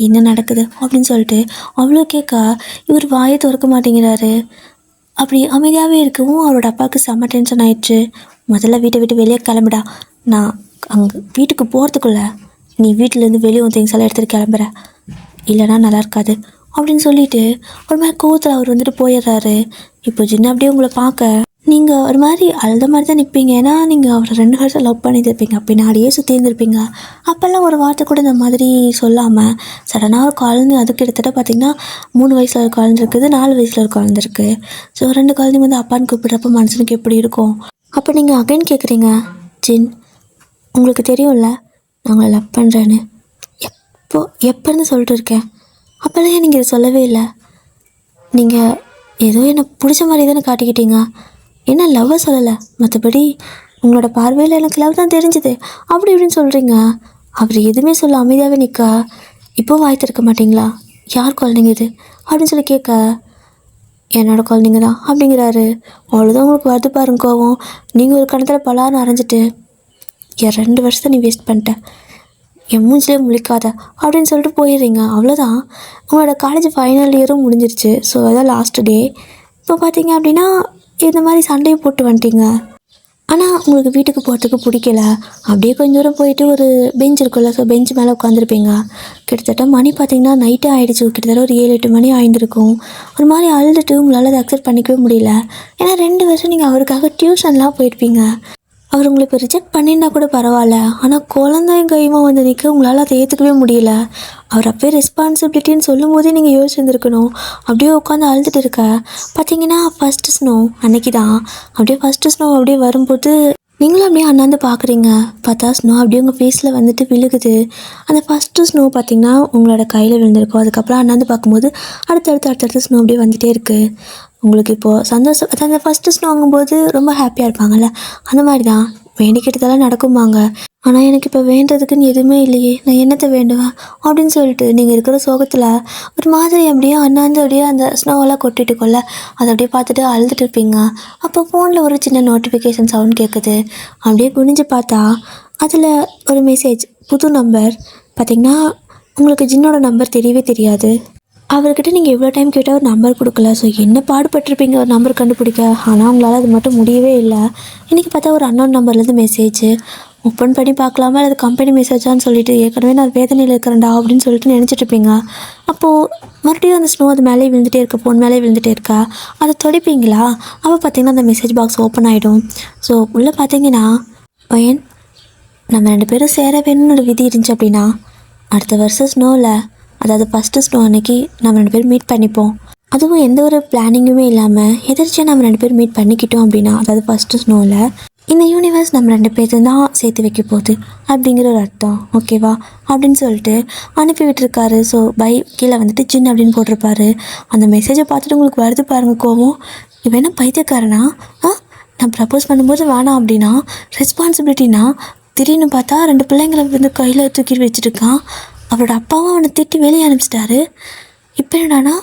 என்ன நடக்குது அப்படின்னு சொல்லிட்டு அவ்வளோ கேட்க இவர் வாயை திறக்க மாட்டேங்கிறாரு. அப்படி அமைதியாகவே இருக்கவும் அவரோட அப்பாவுக்கு செம்ம டென்ஷன் ஆயிடுச்சு. முதல்ல வீட்டை விட்டு வெளியே கிளம்பிடா, நான் அங்கே வீட்டுக்கு போகிறதுக்குள்ள நீ வீட்டிலேருந்து வெளியே உன் திங்ஸ் எல்லாம் எடுத்துகிட்டு கிளம்புற, இல்லைனா நல்லா இருக்காது அப்படின்னு சொல்லிட்டு ஒரு மாதிரி கோவத்தில் அவர் வந்துட்டு போயிடுறாரு. இப்போ ஜின்ன அப்படியே உங்களை பார்க்க நீங்கள் ஒரு மாதிரி அழுத மாதிரி தான் நிற்பீங்க. ஏன்னா நீங்கள் அவரை 2 வருஷம் லவ் பண்ணியிருப்பீங்க, பின்னாடியே சுற்றி இருந்திருப்பீங்க. அப்போல்லாம் ஒரு வார்த்தை கூட இந்த மாதிரி சொல்லாமல் சடனாக ஒரு குழந்தை, அதுக்கு கிட்டத்தட்ட பார்த்திங்கன்னா 3 வயசில் ஒரு குழந்தை இருக்குது, 4 வயசில் ஒரு குழந்தை இருக்குது. ஸோ 2 குழந்தைங்க வந்து அப்பான்னு கூப்பிட்றப்ப மனுஷனுக்கு எப்படி இருக்கும். அப்போ நீங்கள் அகைன் கேட்குறீங்க, ஜின் உங்களுக்கு தெரியும்ல நான் உங்களை லவ் பண்ணுறேன்னு, எப்போன்னு சொல்லிட்டு இருக்கேன், அப்போல்லாம் ஏன் நீங்கள் இதை சொல்லவே இல்லை? நீங்கள் ஏதோ என்னை பிடிச்ச மாதிரி தானே காட்டிக்கிட்டீங்க, என்ன லவ்வை சொல்லலை, மற்றபடி உங்களோட பார்வையில் எனக்கு லவ் தான் தெரிஞ்சுது அப்படி இப்படின்னு சொல்கிறீங்க. அவர் எதுவுமே சொல்ல அமைதியாகவே நிற்க, இப்போ வாய் திறக்க மாட்டிங்களா, யார் குழந்தைங்க இது அப்படின்னு சொல்லி கேட்க, என்னோட குழந்தைங்க தான் அப்படிங்கிறாரு. அவ்வளோதான் உங்களுக்கு வருது பாருங்க கோவம். நீங்கள் ஒரு கணத்தில் பலான்னு அரைஞ்சிட்டு, என் 2 வருஷத்தை நீ வேஸ்ட் பண்ணிட்ட, என் மூஞ்சிலே முழிக்காத அப்படின்னு சொல்லிட்டு போயிடுறீங்க. அவ்வளோதான், உங்களோட காலேஜ் ஃபைனல் இயரும் முடிஞ்சிருச்சு. ஸோ அதான் லாஸ்ட் டே. இப்போ பார்த்தீங்க அப்படின்னா இந்த மாதிரி சண்டையை போட்டு வந்துட்டீங்க. ஆனால் உங்களுக்கு வீட்டுக்கு போகிறதுக்கு பிடிக்கல. அப்படியே கொஞ்சம் தூரம் போயிட்டு ஒரு பெஞ்ச் இருக்குல்ல, ஸோ பெஞ்ச் மேலே உட்காந்துருப்பீங்க. கிட்டத்தட்ட மணி பார்த்திங்கன்னா நைட்டே ஆகிடுச்சு, கிட்டத்தட்ட ஒரு 7-8 மணி ஆகியிருக்கும். ஒரு மாதிரி அழுதுட்டு உங்களால் அதை அக்செப்ட் பண்ணிக்கவே முடியல. ஏன்னா 2 வருஷம் நீங்கள் அவருக்காக டியூஷன்லாம் போயிருப்பீங்க. அவர் உங்களை இப்போ ரிஜெக்ட் பண்ணியிருந்தா கூட பரவாயில்ல, ஆனால் குழந்தைங்க கைமா வந்து நிற்க உங்களால் அதை ஏற்றுக்கவே முடியல. அவர் அப்போயே ரெஸ்பான்சிபிலிட்டின்னு சொல்லும் போதே நீங்கள் யோசிச்சுருந்துருக்கணும். அப்படியே உட்காந்து அழுதுட்டு இருக்க பார்த்தீங்கன்னா ஃபஸ்ட்டு ஸ்னோ அன்னைக்கு தான். அப்படியே ஃபஸ்ட்டு ஸ்னோ அப்படியே வரும்போது நீங்களும் அப்படியே அண்ணாந்து பார்க்குறீங்க. பார்த்தா ஸ்னோ அப்படியே உங்கள் ஃபேஸில் வந்துட்டு விழுகுது. அந்த ஃபஸ்ட்டு ஸ்னோ பார்த்திங்கன்னா உங்களோட கையில் விழுந்திருக்கும். அதுக்கப்புறம் அண்ணாந்து பார்க்கும்போது அடுத்தடுத்து ஸ்னோ அப்படியே வந்துகிட்டே இருக்குது. உங்களுக்கு இப்போது சந்தோஷம், அந்த ஃபஸ்ட்டு ஸ்னோ வாங்கும்போது ரொம்ப ஹாப்பியாக இருப்பாங்கள்ல, அந்த மாதிரி தான் வேண்டிக்கிட்டதெல்லாம் நடக்குமாங்க. ஆனால் எனக்கு இப்போ வேண்டதுக்குன்னு எதுவுமே இல்லையே, நான் என்னத்தை வேண்டுவேன் அப்படின்னு சொல்லிட்டு நீங்கள் இருக்கிற சோகத்தில் ஒரு மாதிரி அப்படியே அண்ணாந்து அப்படியே அந்த ஸ்னோவெல்லாம் கொட்டிட்டு கொள்ள அதை அப்படியே பார்த்துட்டு அழுதுட்டு இருப்பீங்க. அப்போ ஃபோனில் ஒரு சின்ன நோட்டிஃபிகேஷன் சவுண்ட் கேட்குது. அப்படியே குனிஞ்சு பார்த்தா அதில் ஒரு மெசேஜ், புது நம்பர். பார்த்திங்கன்னா உங்களுக்கு ஜின்னோட நம்பர் தெரியவே தெரியாது. அவர்கிட்ட நீங்கள் எவ்வளோ டைம் கேட்டால் ஒரு நம்பர் கொடுக்கல. ஸோ என்ன பாடுபட்டிருப்பீங்க ஒரு நம்பர் கண்டுபிடிக்க. ஆனால் உங்களால் அது மட்டும் முடியவே இல்லை. இன்றைக்கி பார்த்தா ஒரு அன்னோன் நம்பர்லேருந்து மெசேஜ். ஓப்பன் பண்ணி பார்க்கலாமா, அது கம்பெனி மெசேஜான்னு சொல்லிட்டு ஏற்கனவே நான் வேதனையில் இருக்கிறேன்டா அப்படின்னு சொல்லிட்டு நினச்சிட்ருப்பீங்க. அப்போது மறுபடியும் அந்த ஸ்னோ அது மேலே விழுந்துகிட்டே இருக்க, ஃபோன் மேலே விழுந்துகிட்டே இருக்கா, அதை தொடைப்பீங்களா? அப்போ பார்த்தீங்கன்னா அந்த மெசேஜ் பாக்ஸ் ஓப்பன் ஆகிடும். ஸோ உள்ளே பார்த்தீங்கன்னா பையன், நம்ம 2 பேரும் சேர வேணும்னு ஒரு விதி இருந்துச்சு அப்படின்னா அடுத்த வருஷம் ஸ்னோவில், அதாவது ஃபஸ்ட்டு ஸ்னோ அன்னைக்கு நம்ம 2 பேரும் மீட் பண்ணிப்போம். அதுவும் எந்த ஒரு பிளானிங்குமே இல்லாமல் எதிர்ச்சியாக நம்ம 2 பேரும் மீட் பண்ணிக்கிட்டோம் அப்படின்னா, அதாவது ஃபஸ்ட்டு ஸ்னோவில் இந்த யூனிவர்ஸ் நம்ம 2 பேர்த்து தான் சேர்த்து வைக்க போகுது அப்படிங்கிற ஒரு அர்த்தம், ஓகேவா அப்படின்னு சொல்லிட்டு அனுப்பி விட்டுருக்காரு. ஸோ பை கீழே வந்துட்டு ஜின் அப்படின்னு போட்டிருப்பாரு. அந்த மெசேஜை பார்த்துட்டு உங்களுக்கு வருது பாருங்க கோவம். இவன் என்ன பைத்தியக்காரனா, நான் ப்ரப்போஸ் பண்ணும்போது வேணாம் அப்படின்னா ரெஸ்பான்சிபிலிட்டினா, திடீர்னு பார்த்தா 2 பிள்ளைங்களை வந்து கையில் தூக்கி வச்சுருக்கான். அவரோட அப்பாவும் அவனை திட்டி வெளியே அனுப்பிச்சிட்டாரு. இப்போ என்னடானா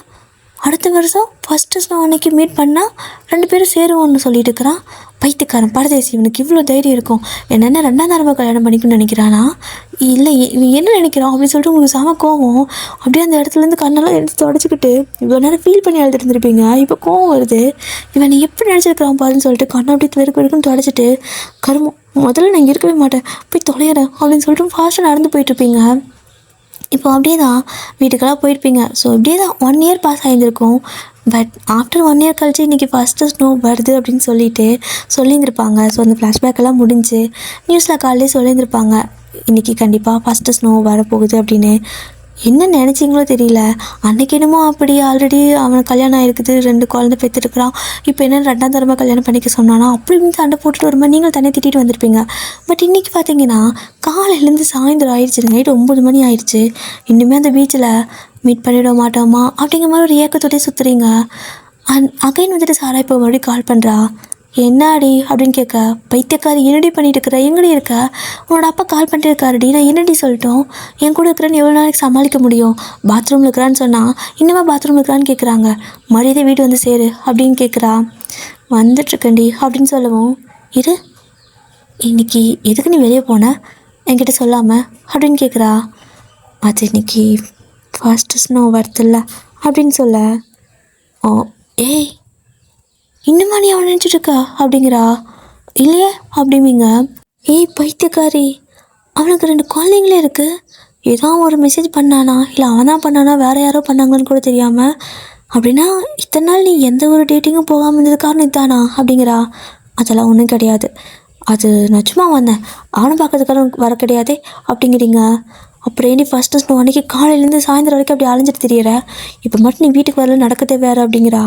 அடுத்த வருஷம் ஃபஸ்ட்டு ஸ்னோ அன்னைக்கு மீட் பண்ணால் 2 பேரும் சேருவோம்னு சொல்லிட்டு இருக்கிறான். பைத்தியக்காரன் பரதேசி, இவனுக்கு இவ்வளோ தைரியம் இருக்கும். என்னென்ன 2ஆம் தடவை கல்யாணம் பண்ணிக்கணும்னு நினைக்கிறானா? இல்லை இவன் என்ன நினைக்கிறான் அப்படின்னு சொல்லிட்டு உங்களுக்கு செம கோவம். அப்படியே அந்த இடத்துலேருந்து கண்ணெல்லாம் எடுத்து தொடச்சிக்கிட்டு இவ்வளோ நேரம் ஃபீல் பண்ணி அழுதுட்டு இருந்திருப்பீங்க. இப்போ கோவம் வருது, இவன் எப்படி நினச்சிருக்கிறான் பாருன்னு சொல்லிட்டு கண்ணை அப்படியே வெறுக்குன்னு தொடச்சிட்டு கருமம், முதல்ல நான் இருக்கவே மாட்டேன், போய் தொலைகிறேன் அப்படின்னு சொல்லிட்டு ஃபாஸ்ட்டாக நடந்து போயிட்டுருப்பீங்க. இப்போ அப்படியே தான் வீட்டுக்கெல்லாம் போயிருப்பீங்க. ஸோ இப்படியே தான் 1 இயர் பாஸ் ஆகியிருந்திருக்கும். பட் ஆஃப்டர் 1 இயர் கழிச்சு இன்றைக்கி ஃபஸ்ட்டு ஸ்னோ வருது அப்படின்னு சொல்லிட்டு சொல்லியிருந்திருப்பாங்க. ஸோ அந்த ஃப்ளாஷ்பேக்கெல்லாம் முடிஞ்சு நியூஸில் காலையிலே சொல்லியிருந்திருப்பாங்க, இன்றைக்கி கண்டிப்பாக ஃபஸ்ட்டு ஸ்னோ வரப்போகுது அப்படின்னு. என்ன நினச்சிங்களோ தெரியல. அன்றைக்கி என்னமோ அப்படி ஆல்ரெடி அவனுக்கு கல்யாணம் ஆகிருக்குது, 2 குழந்தை பெற்றுருக்குறான், இப்போ என்ன 2ஆம் தடவை கல்யாணம் பண்ணிக்க சொன்னானா அப்படி சண்டை போட்டுட்டு ஒரு மாதிரி நீங்கள் தனியாக திட்டிட்டு வந்திருப்பீங்க. பட் இன்றைக்கி பார்த்தீங்கன்னா காலையிலேருந்து சாயந்தரம் ஆயிடுச்சு, நைட்டு 9 மணி ஆயிடுச்சு, இன்னுமே அந்த பீச்சில் மீட் பண்ணிவிட மாட்டோமா அப்படிங்கிற மாதிரி ஒரு ஏக்கத்தோடய சுற்றுறீங்க. அகைன் வந்துட்டு சாரா இப்போ மறுபடியும் கால் பண்ணுறா. என்னாடி அப்படின்னு கேட்க, பைத்தியக்காரி என்னடி பண்ணிட்டு இருக்கிற, எங்கடி இருக்க, உன்னோட அப்பா கால் பண்ணிட்டு இருக்காருடி, நான் என்னடி சொல்லிட்டோம், என் கூட இருக்கிறேன்னு எவ்வளோ நாளைக்கு சமாளிக்க முடியும், பாத்ரூமில் இருக்கிறான்னு சொன்னால் இன்னுமா பாத்ரூமில் இருக்கிறான்னு கேட்குறாங்க, மரியாதை வீட்டு வந்து சேரு அப்படின்னு கேட்குறா. வந்துட்டுருக்கேன்டி அப்படின்னு சொல்லவும், இரு இன்னைக்கு எதுக்கு நீ வெளியே போன என்கிட்ட சொல்லாமல் அப்படின்னு கேட்குறா. அது இன்னைக்கு ஃபர்ஸ்ட் ஸ்னோ வருதில்ல அப்படின்னு சொல்ல, ஓ ஏய் இன்னுமா நீ அவன் நினச்சிட்ருக்கா அப்படிங்கிறா. இல்லையே அப்படிங்க. ஏய் பைத்தியக்காரி, அவனுக்கு 2 குழந்தைங்களே இருக்குது, ஏதோ ஒரு மெசேஜ் பண்ணானா இல்லை அவன் தான் பண்ணானா வேறு யாரோ பண்ணாங்கன்னு கூட தெரியாமல், அப்படின்னா இத்தனை நாள் நீ எந்த ஒரு டேட்டிங்கும் போகாமல் இருந்தது காரணம் இதானா அப்படிங்கிறா. அதெல்லாம் ஒன்றும் கிடையாது, அது நான் சும்மா வந்தேன், அவனை பார்க்கறதுக்காக வர கிடையாதே அப்படிங்கிறீங்க. அப்புறம் ஏன் நீ ஃபஸ்ட்டு ஸ்னோ அன்றைக்கி காலையிலேருந்து சாயந்தரம் வரைக்கும் அப்படி அலைஞ்சிட்டு தெரியற, இப்போ மட்டும் நீ வீட்டுக்கு வரல நடக்கதே வேறு அப்படிங்கிறா.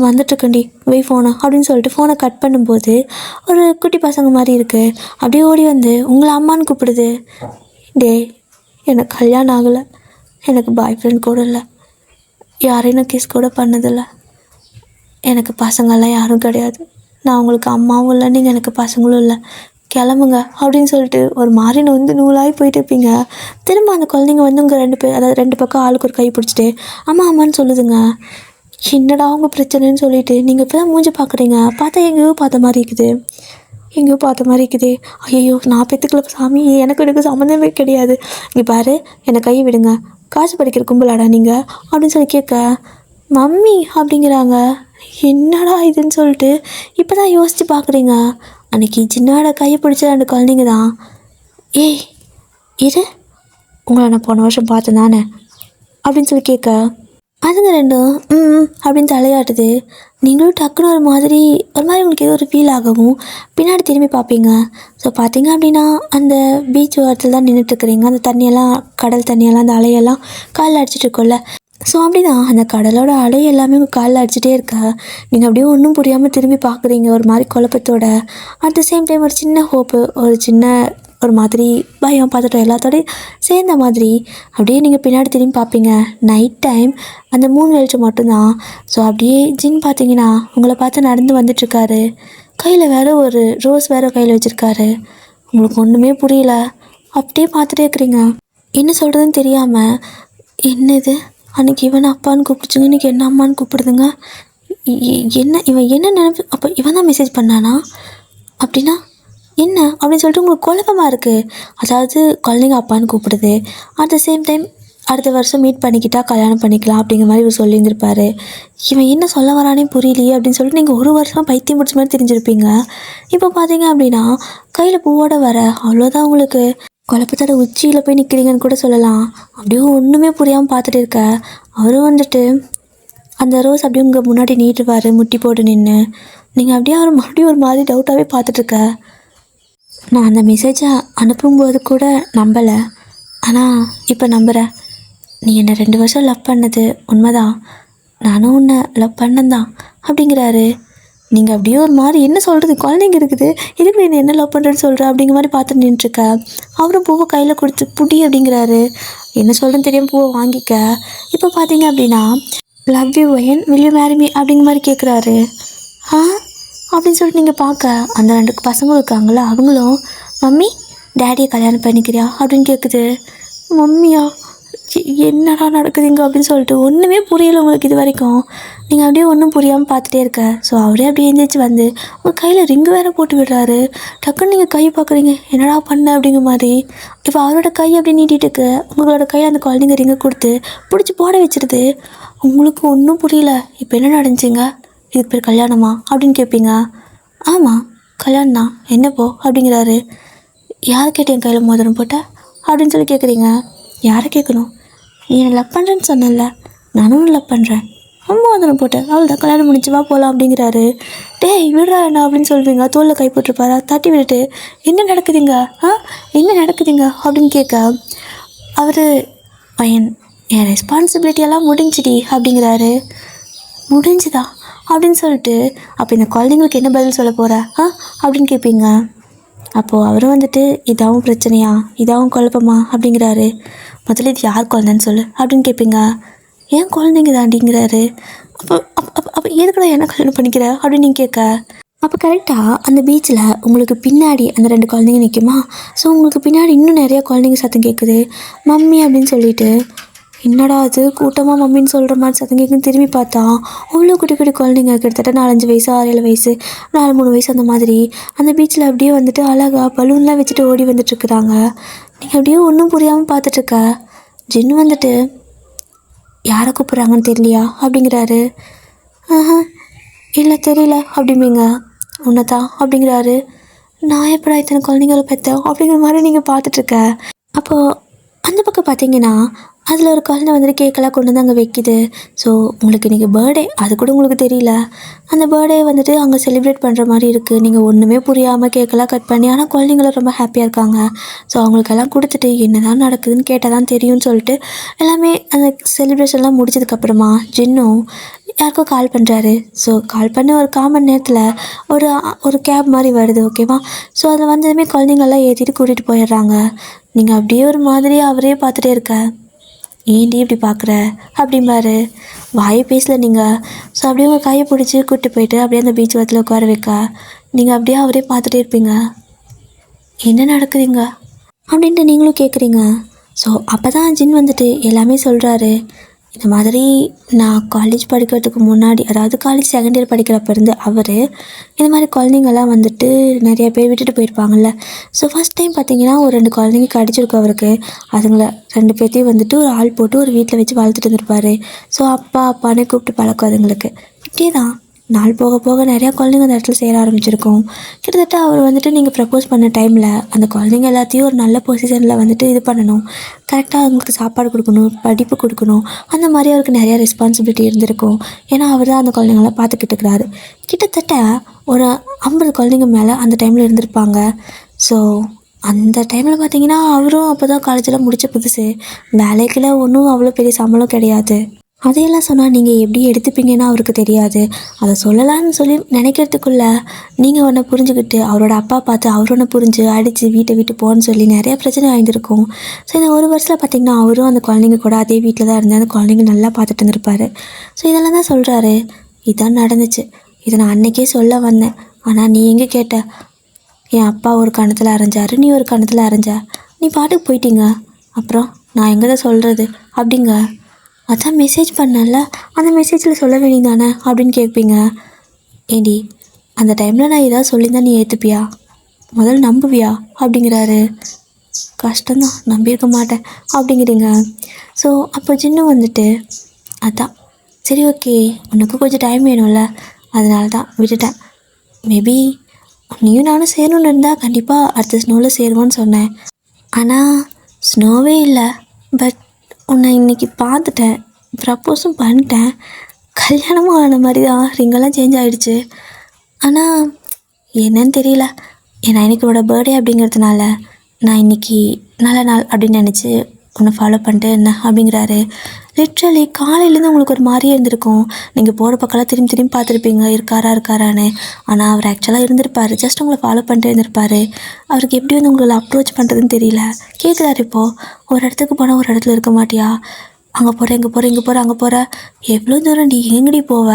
வந்துட்டுருக்கண்டி வெய் ஃபோனை அப்படின்னு சொல்லிட்டு ஃபோனை கட் பண்ணும்போது ஒரு குட்டி பசங்க மாதிரி இருக்குது, அப்படியே ஓடி வந்து உங்களை அம்மான்னு கூப்பிடுது. டே எனக்கு கல்யாணம் ஆகலை, எனக்கு பாய் ஃப்ரெண்ட் கூட இல்லை, யாரையும் நான் கிஸ் கூட பண்ணதில்லை, எனக்கு பசங்கள்லாம் யாரும் கிடையாது, நான் உங்களுக்கு அம்மாவும் இல்லை, நீங்கள் எனக்கு பசங்களும் இல்லை, கிளம்புங்க அப்படின்னு சொல்லிட்டு ஒரு மாதிரி வந்து நூலாகி போயிட்டு இருப்பீங்க. திரும்ப அந்த குழந்தைங்க வந்து உங்கள் 2 பேர், அதாவது 2 பக்கம் ஆளுக்கு ஒரு கை பிடிச்சிட்டு அம்மா அம்மான்னு சொல்லுதுங்க. என்னடா அவங்க பிரச்சனைன்னு சொல்லிட்டு நீங்கள் இப்போ தான் மூஞ்சி பார்க்குறீங்க, பார்த்தா எங்கேயோ பார்த்த மாதிரி இருக்குது, எங்கேயோ பார்த்த மாதிரி இருக்குது. ஐயோ நான் பெற்றுக்கல சாமி, எனக்கு சம்மந்தமே கிடையாது, இங்கே பாரு என்னை கை விடுங்க, காசு படிக்கிற கும்பலாடா நீங்கள் அப்படின்னு சொல்லி கேட்க, மம்மி அப்படிங்கிறாங்க. என்னடா இதுன்னு சொல்லிட்டு இப்போ தான் யோசித்து பார்க்குறீங்க. அன்றைக்கி சின்னோட கையை பிடிச்ச 2 குழந்தைங்க தான். ஏய் இரு, உங்களை நான் போன வருஷம் பார்த்தேன் தானே அப்படின்னு சொல்லி கேட்க, அதுங்க 2ம் அப்படின்னு தலையாட்டுது. நீங்களும் டக்குன்னு ஒரு மாதிரி உங்களுக்கு ஏதோ ஒரு ஃபீல் ஆகவும் பின்னாடி திரும்பி பார்ப்பீங்க. ஸோ பார்த்தீங்க அப்படின்னா அந்த பீச் ஓரத்தில் தான் நின்றுட்டுருக்குறீங்க. அந்த தண்ணியெல்லாம், கடல் தண்ணியெல்லாம், அந்த அலையெல்லாம் காலில் அடிச்சிட்டு இருக்கோல்ல. ஸோ அப்படி தான் அந்த கடலோட அலை எல்லாமே உங்கள் காலில் அடிச்சிட்டே இருக்கா. நீங்கள் அப்படியே ஒன்றும் புரியாமல் திரும்பி பார்க்குறீங்க ஒரு மாதிரி குழப்பத்தோட. அட் த சேம் டைம் ஒரு சின்ன ஹோப்பு, ஒரு மாதிரி பயம் பதட்டம் எல்லாத்தோடையும் சேர்ந்த மாதிரி அப்படியே நீங்கள் பின்னாடி திரும்பி பார்ப்பீங்க. நைட் டைம் அந்த மூணு வெளிச்சம் மட்டும்தான். ஸோ அப்படியே ஜின் பார்த்தீங்கன்னா உங்களை பார்த்து நடந்து வந்துட்டுருக்காரு. கையில் வேறு ஒரு ரோஸ் வேறு கையில் வச்சுருக்காரு. உங்களுக்கு ஒன்றுமே புரியல, அப்படியே பார்த்துட்டே இருக்கிறீங்க. என்ன சொல்கிறதுன்னு தெரியாமல், என்னது அன்றைக்கி இவன் அப்பான்னு கூப்பிடுச்சுங்க, இன்றைக்கி என்ன அம்மான்னு கூப்பிடுதுங்க, இவன் என்ன நினைப்பு, அப்போ இவன் தான் மெசேஜ் பண்ணானா அப்படின்னா என்ன அப்படின்னு சொல்லிட்டு உங்களுக்கு குழப்பமாக இருக்குது. அதாவது குழந்தைங்க அப்பான்னு கூப்பிடுது, அட் த சேம் டைம் அடுத்த வருஷம் மீட் பண்ணிக்கிட்டால் கல்யாணம் பண்ணிக்கலாம் அப்படிங்கிற மாதிரி இவர் சொல்லியிருந்திருப்பார். இவன் என்ன சொல்ல வரானே புரியலையே அப்படின்னு சொல்லிட்டு நீங்கள் ஒரு வருஷமாக பைத்தியம் பிடிச்ச மாதிரி தெரிஞ்சிருப்பீங்க. இப்போ பார்த்தீங்க அப்படின்னா கையில் பூவோட வர அவ்வளோதான் உங்களுக்கு குழப்பத்தோட உச்சியில் போய் நிற்கிறீங்கன்னு கூட சொல்லலாம். அப்படியே ஒன்றுமே புரியாமல் பார்த்துட்டு இருக்க அவரும் வந்துட்டு அந்த ரோஸ் அப்படியே உங்கள் முன்னாடி நீட்டுவார் முட்டி போட்டு நின்று. நீங்கள் அப்படியே அவர் மறுபடியும் ஒரு மாதிரி டவுட்டாகவே பார்த்துட்ருக்க. நான் அந்த மெசேஜை அனுப்பும்போது கூட நம்பலை, ஆனால் இப்போ நம்புகிறேன். நீ என்னை 2 வருஷம் லவ் பண்ணது உண்மைதான், நானும் உன்னை லவ் பண்ணந்தான் அப்படிங்கிறாரு. நீங்கள் அப்படியே ஒரு மாதிரி என்ன சொல்கிறது, குழந்தைங்க இருக்குது, இதுக்கு நீ என்ன லவ் பண்ணுறேன்னு சொல்கிற அப்படிங்கிற மாதிரி பார்த்துட்டு நின்றுருக்க. அவரும் பூவை கையில் கொடுத்து புடி அப்படிங்கிறாரு. என்ன சொல்கிறேன்னு தெரியாமல் பூவை வாங்கிக்க. இப்போ பார்த்தீங்க அப்படின்னா love you when will you marry me அப்படிங்கிற மாதிரி கேட்குறாரு. அப்படின்னு சொல்லிட்டு நீங்கள் பார்க்க அந்த 2 பசங்களும் இருக்காங்களா, அவங்களும் மம்மி டேடியை கல்யாணம் பண்ணிக்கிறியா அப்படின்னு கேட்குது. மம்மியா என்னடா நடக்குதுங்க அப்படின்னு சொல்லிட்டு ஒன்றுமே புரியலை உங்களுக்கு இது வரைக்கும். நீங்கள் அப்படியே ஒன்றும் புரியாமல் பார்த்துட்டே இருக்க. ஸோ அவரே அப்படியே எழுந்திரிச்சு வந்து உங்கள் கையில் ரிங்கு வேறு போட்டு விடுறாரு. டக்குன்னு நீங்கள் கை பார்க்குறீங்க, என்னடா பண்ண அப்படிங்கிற மாதிரி. இப்போ அவரோட கை அப்படி நீட்டிட்டு இருக்கு, உங்களோட கையில் அந்த குழந்தைங்க ரிங்கை கொடுத்து பிடிச்சி போட வச்சிருது. உங்களுக்கு ஒன்றும் புரியல. இப்போ என்ன நடந்துச்சுங்க, இதுக்கு பேர் கல்யாணமா அப்படின்னு கேட்பீங்க. ஆமாம் கல்யாணம் தான், என்னப்போ அப்படிங்கிறாரு. யார் கேட்டு என் கையில் மோதிரம் போட்ட அப்படின்னு சொல்லி கேட்குறீங்க. யாரை கேட்கணும், நீ என்னை லவ் பண்ணுறேன்னு சொன்னல, நானும் லவ் பண்ணுறேன், அம்மா மோதிரம் போட்டேன், அவ்வளோதான் கல்யாணம் முடிச்சு வா போகலாம் அப்படிங்கிறாரு. டேய் விடுறா என்ன அப்படின்னு சொல்வீங்க. தோளில் கை போட்டிருப்பாரா, தட்டி விட்டுட்டு என்ன நடக்குதுங்க என்ன நடக்குதுங்க அப்படின்னு கேட்க அவர் பையன் என் ரெஸ்பான்சிபிலிட்டியெல்லாம் முடிஞ்சுடி அப்படிங்கிறாரு. முடிஞ்சுதா அப்படின்னு சொல்லிட்டு அப்போ இந்த குழந்தைங்களுக்கு என்ன பதில் சொல்ல போகிற அப்படின்னு கேட்பீங்க. அப்போது அவரும் வந்துட்டு இதாகவும் பிரச்சனையா, இதாகவும் குழப்பமா அப்படிங்கிறாரு. முதல்ல இது யார் குழந்தைன்னு சொல்லு அப்படின்னு கேட்பீங்க. ஏன் குழந்தைங்க தாண்டிங்கிறாரு. அப்போ அப்போ எதுக்குடா என்ன கல்யாணம் பண்ணிக்கிற அப்படின்னு நீங்கள் கேட்க. அப்போ கரெக்டாக அந்த பீச்சில் உங்களுக்கு பின்னாடி அந்த 2 குழந்தைங்க நிற்குமா. ஸோ உங்களுக்கு பின்னாடி இன்னும் நிறைய குழந்தைங்க சத்தம் கேட்குது, மம்மி அப்படின்னு சொல்லிட்டு. என்னடா அது கூட்டமாக மம்மின்னு சொல்கிற மாதிரி சத்தம் கேட்குன்னு திரும்பி பார்த்தா அவ்வளோ குட்டி குட்டி குழந்தைங்க, கிட்டத்தட்ட 4-5 வயசு 6-7 வயசு 4-3 வயசு அந்த மாதிரி அந்த பீச்சில் அப்படியே வந்துட்டு அழகாக பலூன்லாம் வச்சுட்டு ஓடி வந்துட்டுருக்குறாங்க. நீங்கள் அப்படியே ஒன்றும் புரியாமல் பார்த்துட்ருக்க. ஜின்னு வந்துட்டு யாரை கூப்பிட்றாங்கன்னு தெரியலையா அப்படிங்கிறாரு. இல்லை தெரியல அப்படிம்பீங்க. உன்னை தான் அப்படிங்கிறாரு. நான் எப்படா இத்தனை குழந்தைங்களை பெற்றேன் அப்படிங்கிற மாதிரி நீங்கள் பார்த்துட்ருக்க. அப்போது அந்த பக்கம் பார்த்தீங்கன்னா அதில் ஒரு குழந்தை வந்துட்டு கேக்கெல்லாம் கொண்டு வந்து அங்கே வைக்கிது. ஸோ உங்களுக்கு இன்றைக்கி பர்த்டே, அது கூட உங்களுக்கு தெரியல. அந்த பர்த்டே வந்துட்டு அங்கே செலிப்ரேட் பண்ணுற மாதிரி இருக்குது. நீங்கள் ஒன்றுமே புரியாமல் கேக்கெல்லாம் கட் பண்ணி, ஆனால் குழந்தைங்களும் ரொம்ப ஹாப்பியாக இருக்காங்க. ஸோ அவங்களுக்கெல்லாம் கொடுத்துட்டு என்ன தான் நடக்குதுன்னு கேட்டால் தான் தெரியும்னு சொல்லிட்டு எல்லாமே அந்த செலிப்ரேஷன்லாம் முடிச்சதுக்கப்புறமா ஜின்னும் யாருக்கும் கால் பண்ணுறாரு. ஸோ கால் பண்ணி ஒரு 1/4 மணி நேரத்தில் ஒரு கேப் மாதிரி வருது, ஓகேவா. ஸோ அதில் வந்ததுமே குழந்தைங்கள்லாம் ஏற்றிட்டு கூட்டிகிட்டு போயிடுறாங்க. நீங்கள் அப்படியே ஒரு மாதிரியே அவரே பார்த்துட்டே இருக்க. ஏன்டி இப்படி பார்க்குற அப்படிம்பாரு. வாயை பேசல நீங்கள். ஸோ அப்படியே உங்கள் கையை பிடிச்சி கூப்பிட்டு போயிட்டு அப்படியே அந்த பீச் வத்தில் உட்கார வைக்க நீங்கள் அப்படியே அவரே பார்த்துட்டே இருப்பீங்க. என்ன நடக்குதுங்க அப்படின்ட்டு நீங்களும் கேட்குறீங்க. ஸோ அப்போ தான் ஜின் வந்துட்டு எல்லாமே சொல்கிறாரு. இந்த மாதிரி நான் காலேஜ் படிக்கிறதுக்கு முன்னாடி, அதாவது காலேஜ் 2nd இயர் படிக்கிறப்ப இருந்து அவர் இந்த மாதிரி குழந்தைங்கள்லாம் வந்துட்டு நிறைய பேர் விட்டுட்டு போயிருப்பாங்கள்ல. ஸோ ஃபஸ்ட் டைம் பார்த்தீங்கன்னா ஒரு 2 குழந்தைங்க கிடச்சிருக்கும் அவருக்கு. அதுங்களை 2 பேர்த்தையும் வந்துட்டு ஒரு ஆள் போட்டு ஒரு வீட்டில் வச்சு வளர்த்துட்டு இருந்திருப்பார். ஸோ அப்பா அப்பானே கூப்பிட்டு பழக்கம் அதுங்களுக்கு. இப்படியே தான் நாள் போக போக நிறையா குழந்தைங்க அந்த இடத்துல சேர ஆரம்பிச்சிருக்கோம். கிட்டத்தட்ட அவர் வந்துட்டு நீங்கள் ப்ரப்போஸ் பண்ண டைமில் அந்த குழந்தைங்க எல்லாத்தையும் ஒரு நல்ல பொசிஷனில் வந்துட்டு இது பண்ணணும், கரெக்டாக அவங்களுக்கு சாப்பாடு கொடுக்கணும், படிப்பு கொடுக்கணும், அந்த மாதிரி அவருக்கு நிறையா ரெஸ்பான்சிபிலிட்டி இருந்திருக்கும். ஏன்னா அவர் தான் அந்த குழந்தைங்களாம் பார்த்துக்கிட்டு இருக்கிறாரு. கிட்டத்தட்ட ஒரு 50 குழந்தைங்க மேலே அந்த டைமில் இருந்திருப்பாங்க. ஸோ அந்த டைமில் பார்த்தீங்கன்னா அவரும் அப்போ தான் காலேஜெலாம் முடித்த புதுசு, வேலைக்குள்ள ஒன்றும் அவ்வளோ பெரிய சம்பளம் கிடையாது. அதையெல்லாம் சொன்னால் நீங்கள் எப்படி எடுத்துப்பீங்கன்னு அவருக்கு தெரியாது. அதை சொல்லலான்னு சொல்லி நினைக்கிறதுக்குள்ளே நீங்கள் ஒன்றை புரிஞ்சுக்கிட்டு அவரோட அப்பா பார்த்து அவர் ஒன்று புரிஞ்சு அடித்து வீட்டை விட்டு போன்னு சொல்லி நிறையா பிரச்சனை ஆகியிருக்கும். ஸோ இந்த ஒரு வருஷத்தில் பார்த்திங்கன்னா அவரும் அந்த குழந்தைங்க கூட அதே வீட்டில் தான் இருந்தால் அந்த குழந்தைங்க நல்லா பார்த்துட்டு இருந்திருப்பார். ஸோ இதெல்லாம் தான் சொல்கிறாரு. இதான் நடந்துச்சு, இதை நான் அன்றைக்கே சொல்ல வந்தேன், ஆனால் நீ எங்கே கேட்ட. என் அப்பா ஒரு கணத்தில் அரைஞ்சாரு, நீ ஒரு கணத்தில் அரைஞ்ச, நீ பாட்டுக்கு போயிட்டீங்க, அப்புறம் நான் எங்கே தான் சொல்கிறது அப்படிங்க. அதான் மெசேஜ் பண்ணல, அந்த மெசேஜில் சொல்ல வேண்டியதானே அப்படின்னு கேட்பீங்க. ஏண்டி அந்த டைமில் நான் ஏதாவது சொல்லியிருந்தா நீ ஏற்றுப்பியா, முதல்ல நம்புவியா அப்படிங்கிறாரு. கஷ்டம்தான், நம்பியிருக்க மாட்டேன் அப்படிங்கிறீங்க. ஸோ அப்போ சின்ன வந்துட்டு அதான் சரி ஓகே, உனக்கு கொஞ்சம் டைம் வேணும்ல, அதனால தான் விட்டுட்டேன். மேபி நீயும் நானும் சேரணுன்னு இருந்தால் கண்டிப்பாக அடுத்த ஸ்னோவில் சேருவோன்னு சொன்னேன். ஆனால் ஸ்னோவே இல்லை, பட் உன்னை இன்றைக்கி பார்த்துட்டேன், ப்ரப்போஸும் பண்ணிட்டேன், கல்யாணமும் ஆன மாதிரி தான், ரிங்கெல்லாம் சேஞ்ச் ஆகிடுச்சு. ஆனால் என்னன்னு தெரியல, ஏன்னா இன்றைக்கி உன்னோட பர்த்டே அப்படிங்கிறதுனால நான் இன்றைக்கி நல்ல நாள் அப்படின்னு நினச்சி உன்னை ஃபாலோ பண்ணிட்டு என்ன அப்படிங்கிறாரு. லிட்ரலி காலையிலேருந்து உங்களுக்கு ஒரு மாதிரியே இருந்திருக்கும். நீங்கள் போகிற பக்கம்லாம் திரும்பி திரும்பி பார்த்துருப்பீங்க இருக்காரான்னு. ஆனால் அவர் ஆக்சுவலாக இருந்திருப்பார், ஜஸ்ட் உங்களை ஃபாலோ பண்ணிட்டு இருந்திருப்பார். அவருக்கு எப்படி வந்து உங்களை அப்ரோச் பண்ணுறதுன்னு தெரியல. கேட்குறாரு, இப்போது ஒரு இடத்துக்கு போனால் ஒரு இடத்துல இருக்க மாட்டியா, அங்கே போகிற இங்கே போகிற இங்கே போகிற அங்கே போகிற, எவ்வளோ தூரம் நீ எங்கடி போவ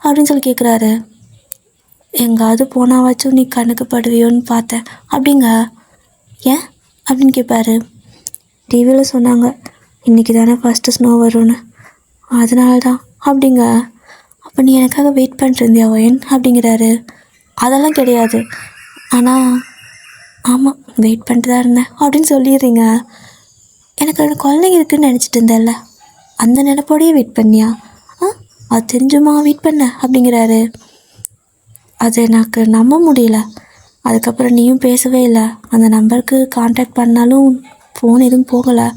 அப்படின்னு சொல்லி கேட்குறாரு. எங்காவது போனாவாச்சும் நீ கண்ணுக்கு படுவியோன்னு பார்த்தேன் அப்படிங்க. ஏன் அப்படின்னு கேட்பாரு. டிவியில் சொன்னாங்க, இன்றைக்கி தானே ஃபஸ்ட்டு ஸ்னோ வரும்னு, அதனால தான் அப்படிங்க. அப்போ நீ எனக்காக வெயிட் பண்ணிருந்தியா ஒயன் அப்படிங்கிறாரு. அதெல்லாம் கிடையாது, ஆனால் ஆமாம் வெயிட் பண்ணிட்டு தான் இருந்தேன் அப்படின்னு சொல்லிடுறீங்க. எனக்கு ரெண்டு குழந்தைங்க இருக்குதுன்னு நினச்சிட்டு இருந்தேன்ல, அந்த நினைப்போடையே வெயிட் பண்ணியா? அது தெரிஞ்சுமா வெயிட் பண்ண அப்படிங்கிறாரு. அது எனக்கு நம்ப முடியல. அதுக்கப்புறம் நீயும் பேசவே இல்லை. அந்த நம்பருக்கு கான்டாக்ட் பண்ணாலும் ஃபோன் எதுவும் போகலை.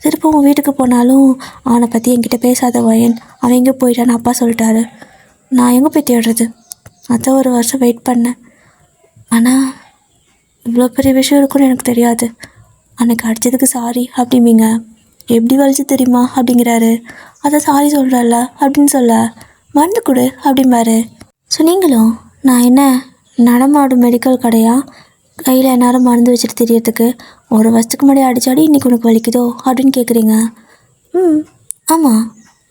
திரும்ப உன் வீட்டுக்கு போனாலும் அவனை பற்றி என்கிட்ட பேசாத வயன், அவன் எங்கே போயிட்டான்னு அப்பா சொல்லிட்டாரு. நான் எங்கே போய் தேடுறது? அதான் ஒரு வருஷம் வெயிட் பண்ணேன். ஆனால் இவ்வளோ பெரிய விஷயம் இருக்குன்னு எனக்கு தெரியாது. அன்னைக்கு அடித்ததுக்கு சாரி அப்படிம்பிங்க. எப்படி வலிச்சு தெரியுமா அப்படிங்கிறாரு. அதை சாரி சொல்கிறல்ல அப்படின்னு சொல்ல, மருந்து கொடு அப்படிம்பாரு. ஸோ நீங்களும் நான் என்ன நடமாடும் மெடிக்கல் கடையா, கையில் எந்நேரம் மருந்து வச்சுட்டு தெரியறதுக்கு? ஒரு வருஷத்துக்கு முன்னாடி அடித்தாடி இன்றைக்கி உனக்கு வலிக்குதோ அப்படின்னு கேட்குறீங்க. ஆமாம்,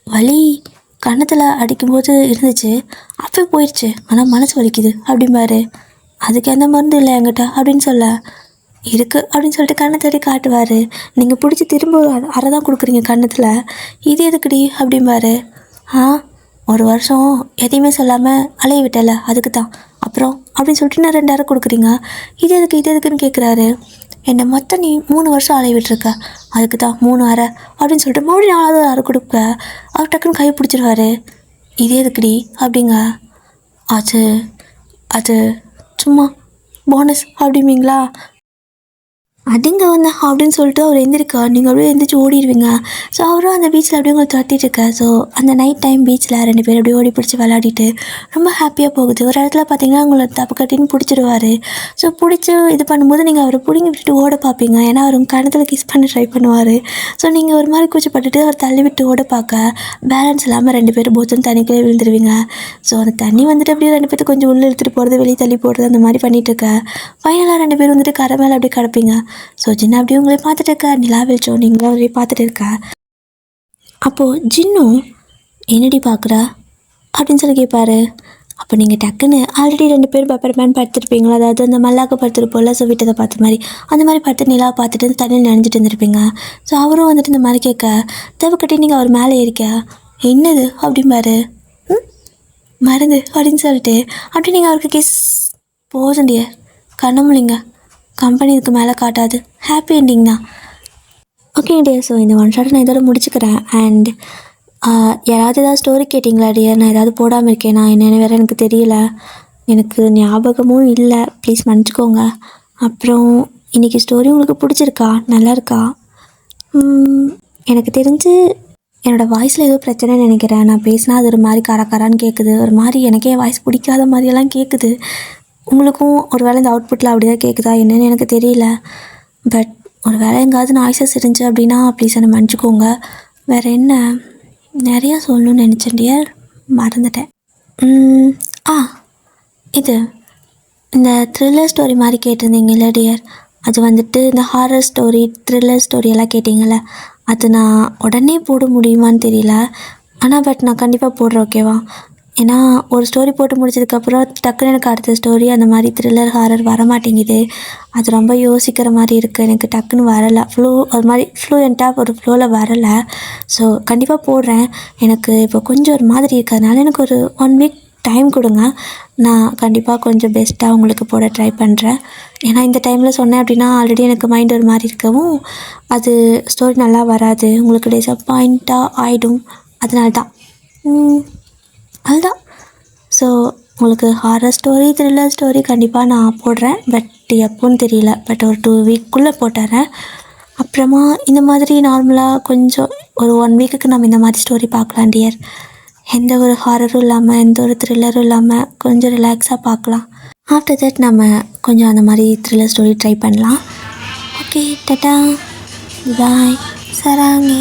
வலி கன்னத்தில் அடிக்கும்போது இருந்துச்சு, அப்போ போயிடுச்சு, ஆனால் மனசு வலிக்குது அப்படிம்பாரு. அதுக்கு எந்த மருந்து இல்லை என்கிட்ட அப்படின்னு சொல்ல, இருக்குது அப்படின்னு சொல்லிட்டு கண்ணத்தடி காட்டுவார். நீங்கள் பிடிச்சி திரும்ப அரை தான் கொடுக்குறீங்க கன்னத்தில், இது எதுக்குடி அப்படிம்பாரு. ஒரு வருஷம் எதையுமே சொல்லாமல் அலைய விட்டல, அதுக்கு தான். அப்புறம் அப்படின்னு சொல்லிட்டு நான் 2 அரை கொடுக்குறீங்க, இது எதுக்குன்னு கேட்குறாரு. என்னை மொத்தம் நீ 3 வருஷம் அலைய விட்டுருக்க, அதுக்கு தான் 3 அரை அப்படின்னு சொல்லிட்டு மறுபடியும் 4வது அரை கொடுப்ப. அவர் டக்குன்னு கை பிடிச்சிருவாரு. இது எதுக்குடி அப்படிங்க. அது அது சும்மா போனஸ் அப்படிம்பீங்களா? அடிங்க வந்து அப்படின்னு சொல்லிட்டு அவர் எந்திரிக்கா, நீங்கள் அப்படியே எந்திரிச்சு ஓடிடுவீங்க. ஸோ அவரும் அந்த பீச்சில் அப்படியே உங்களை துரத்திட்டு இருக்க. ஸோ அந்த நைட் டைம் பீச்சில் 2 பேர் அப்படியே ஓடி பிடிச்சி விளையாடிட்டு ரொம்ப ஹாப்பியாக போகுது. ஒரு இடத்துல பார்த்தீங்கன்னா உங்களை தப்பு கட்டின்னு பிடிச்சிடுவார். ஸோ பிடிச்சி இது பண்ணும்போது நீங்கள் அவரை பிடிங்கி விட்டுட்டு ஓட பார்ப்பீங்க. ஏன்னா அவர் கணத்தில் கிஸ் பண்ண ட்ரை பண்ணுவார். ஸோ நீங்கள் ஒரு மாதிரி கூச்சப்பட்டுட்டு அவர் தள்ளி விட்டு ஓட பார்க்க பேலன்ஸ் இல்லாமல் 2 பேரும் போத்துன்னு தண்ணிக்குள்ளே விழுந்துருவீங்க. ஸோ அந்த தண்ணி வந்துட்டு அப்படியே 2 பேர்த்து கொஞ்சம் உள்ளே இழுத்துட்டு போகிறது, வெளியே தள்ளி போடுறது, அந்த மாதிரி பண்ணிகிட்டு இருக்க. ஃபைனலாக 2 பேர் வந்துட்டு கரை மேலே அப்படியே கிடப்பீங்க. ஸோ ஜின்னா அப்படியே உங்களே பார்த்துட்டு இருக்கா, நிலா வெளிச்சம் நீங்களும் அப்படியே பார்த்துட்டு இருக்கா. அப்போது ஜின்னும் என்னடி பார்க்குறா அப்படின்னு சொல்லி கேட்பாரு. அப்போ நீங்கள் டக்குன்னு ஆல்ரெடி 2 பேர் பெப்பர் மேன் படுத்துருப்பீங்களா, அதாவது அந்த மல்லாக்க படுத்துருப்போம்ல, ஸோ விட்டதை பார்த்த மாதிரி அந்த மாதிரி பார்த்து நிலா பார்த்துட்டு தண்ணியில் நினைஞ்சிட்டு இருந்திருப்பீங்க. ஸோ அவரும் வந்துட்டு இந்த மாதிரி கேட்க, தேவை கட்டி நீங்கள் அவர் மேலே ஏறிக்க, என்னது அப்படிம்பாரு. மருந்து அப்படின்னு சொல்லிட்டு அப்படி நீங்கள் அவருக்கு கிஸ் போதுண்டிய கண்ணமுலிங்க, கம்பெனி இதுக்கு மேலே காட்டாது, ஹாப்பி என்டிங் தான். ஓகே டியர், ஸோ இந்த ஒன் ஷாட்டை நான் இதோட முடிச்சுக்கிறேன். அண்ட் யாராவது ஏதாவது ஸ்டோரி கேட்டிங்களா டியர்? நான் ஏதாவது போடாமல் இருக்கேன், நான் என்னென்ன வேறு எனக்கு தெரியல, எனக்கு ஞாபகமும் இல்லை, ப்ளீஸ் மன்னிச்சிக்கோங்க. அப்புறம் இன்றைக்கி ஸ்டோரி உங்களுக்கு பிடிச்சிருக்கா, நல்லா இருக்கா? எனக்கு தெரிஞ்சு என்னோடய வாய்ஸில் ஏதோ பிரச்சனைன்னு நினைக்கிறேன். நான் பேசினா அது ஒரு மாதிரி காரான்னு கேட்குது, ஒரு மாதிரி எனக்கே வாய்ஸ் பிடிக்காத மாதிரியெல்லாம் கேட்குது. உங்களுக்கும் ஒரு வேளை இந்த அவுட்புட்டில் அப்படி தான் கேட்குதா என்னென்னு எனக்கு தெரியல. பட் ஒரு வேளை எங்காவது நாய்ஸஸ் இருந்துச்சு அப்படின்னா ப்ளீஸ் என்னை மன்னிச்சிக்கோங்க. வேறு என்ன நிறையா சொல்லணும்னு நினச்சேன் டியர், மறந்துட்டேன். இது இந்த த்ரில்லர் ஸ்டோரி மாதிரி கேட்டிருந்தீங்கல்ல டியர், அது வந்துட்டு இந்த ஹாரர் ஸ்டோரி, த்ரில்லர் ஸ்டோரி எல்லாம் கேட்டிங்கள்ல, அது நான் உடனே போட முடியுமான்னு தெரியல. ஆனால் பட் நான் கண்டிப்பாக போடுறேன், ஓகேவா? ஏன்னா ஒரு ஸ்டோரி போட்டு முடிச்சதுக்கப்புறம் டக்குன்னு எனக்கு அடுத்த ஸ்டோரி அந்த மாதிரி த்ரில்லர் ஹாரர் வரமாட்டேங்குது. அது ரொம்ப யோசிக்கிற மாதிரி இருக்குது, எனக்கு டக்குன்னு வரலை, ஒரு மாதிரி ஃப்ளூயண்ட்டாக ஒரு ஃப்ளோவில் வரலை. ஸோ கண்டிப்பாக போடுறேன். எனக்கு இப்போ கொஞ்சம் ஒரு மாதிரி இருக்கிறதுனால எனக்கு ஒரு 1 வீக் டைம் கொடுங்க. நான் கண்டிப்பாக கொஞ்சம் பெஸ்ட்டாக உங்களுக்கு போட ட்ரை பண்ணுறேன். ஏன்னா இந்த டைமில் சொன்னேன் அப்படின்னா ஆல்ரெடி எனக்கு மைண்ட் ஒரு மாதிரி இருக்கவும் அது ஸ்டோரி நல்லா வராது, உங்களுக்கு டிசப்பாயிண்ட்டாக ஆகிடும். அதனால தான் அதுதான். ஸோ உங்களுக்கு ஹாரர் ஸ்டோரி, த்ரில்லர் ஸ்டோரி கண்டிப்பாக நான் போடுறேன். பட் எப்போன்னு தெரியல, பட் ஒரு 2 வீக்குள்ளே போட்டுறேன். அப்புறமா இந்த மாதிரி நார்மலாக கொஞ்சம் ஒரு 1 வீக்குக்கு நம்ம இந்த மாதிரி ஸ்டோரி பார்க்கலாம் டியர். எந்த ஒரு ஹாரரும் இல்லாமல், எந்த ஒரு த்ரில்லரும் இல்லாமல் கொஞ்சம் ரிலாக்ஸாக பார்க்கலாம். ஆஃப்டர் தட் நம்ம கொஞ்சம் அந்த மாதிரி த்ரில்லர் ஸ்டோரி ட்ரை பண்ணலாம். ஓகே, டாடா, பாய், சராங்கே.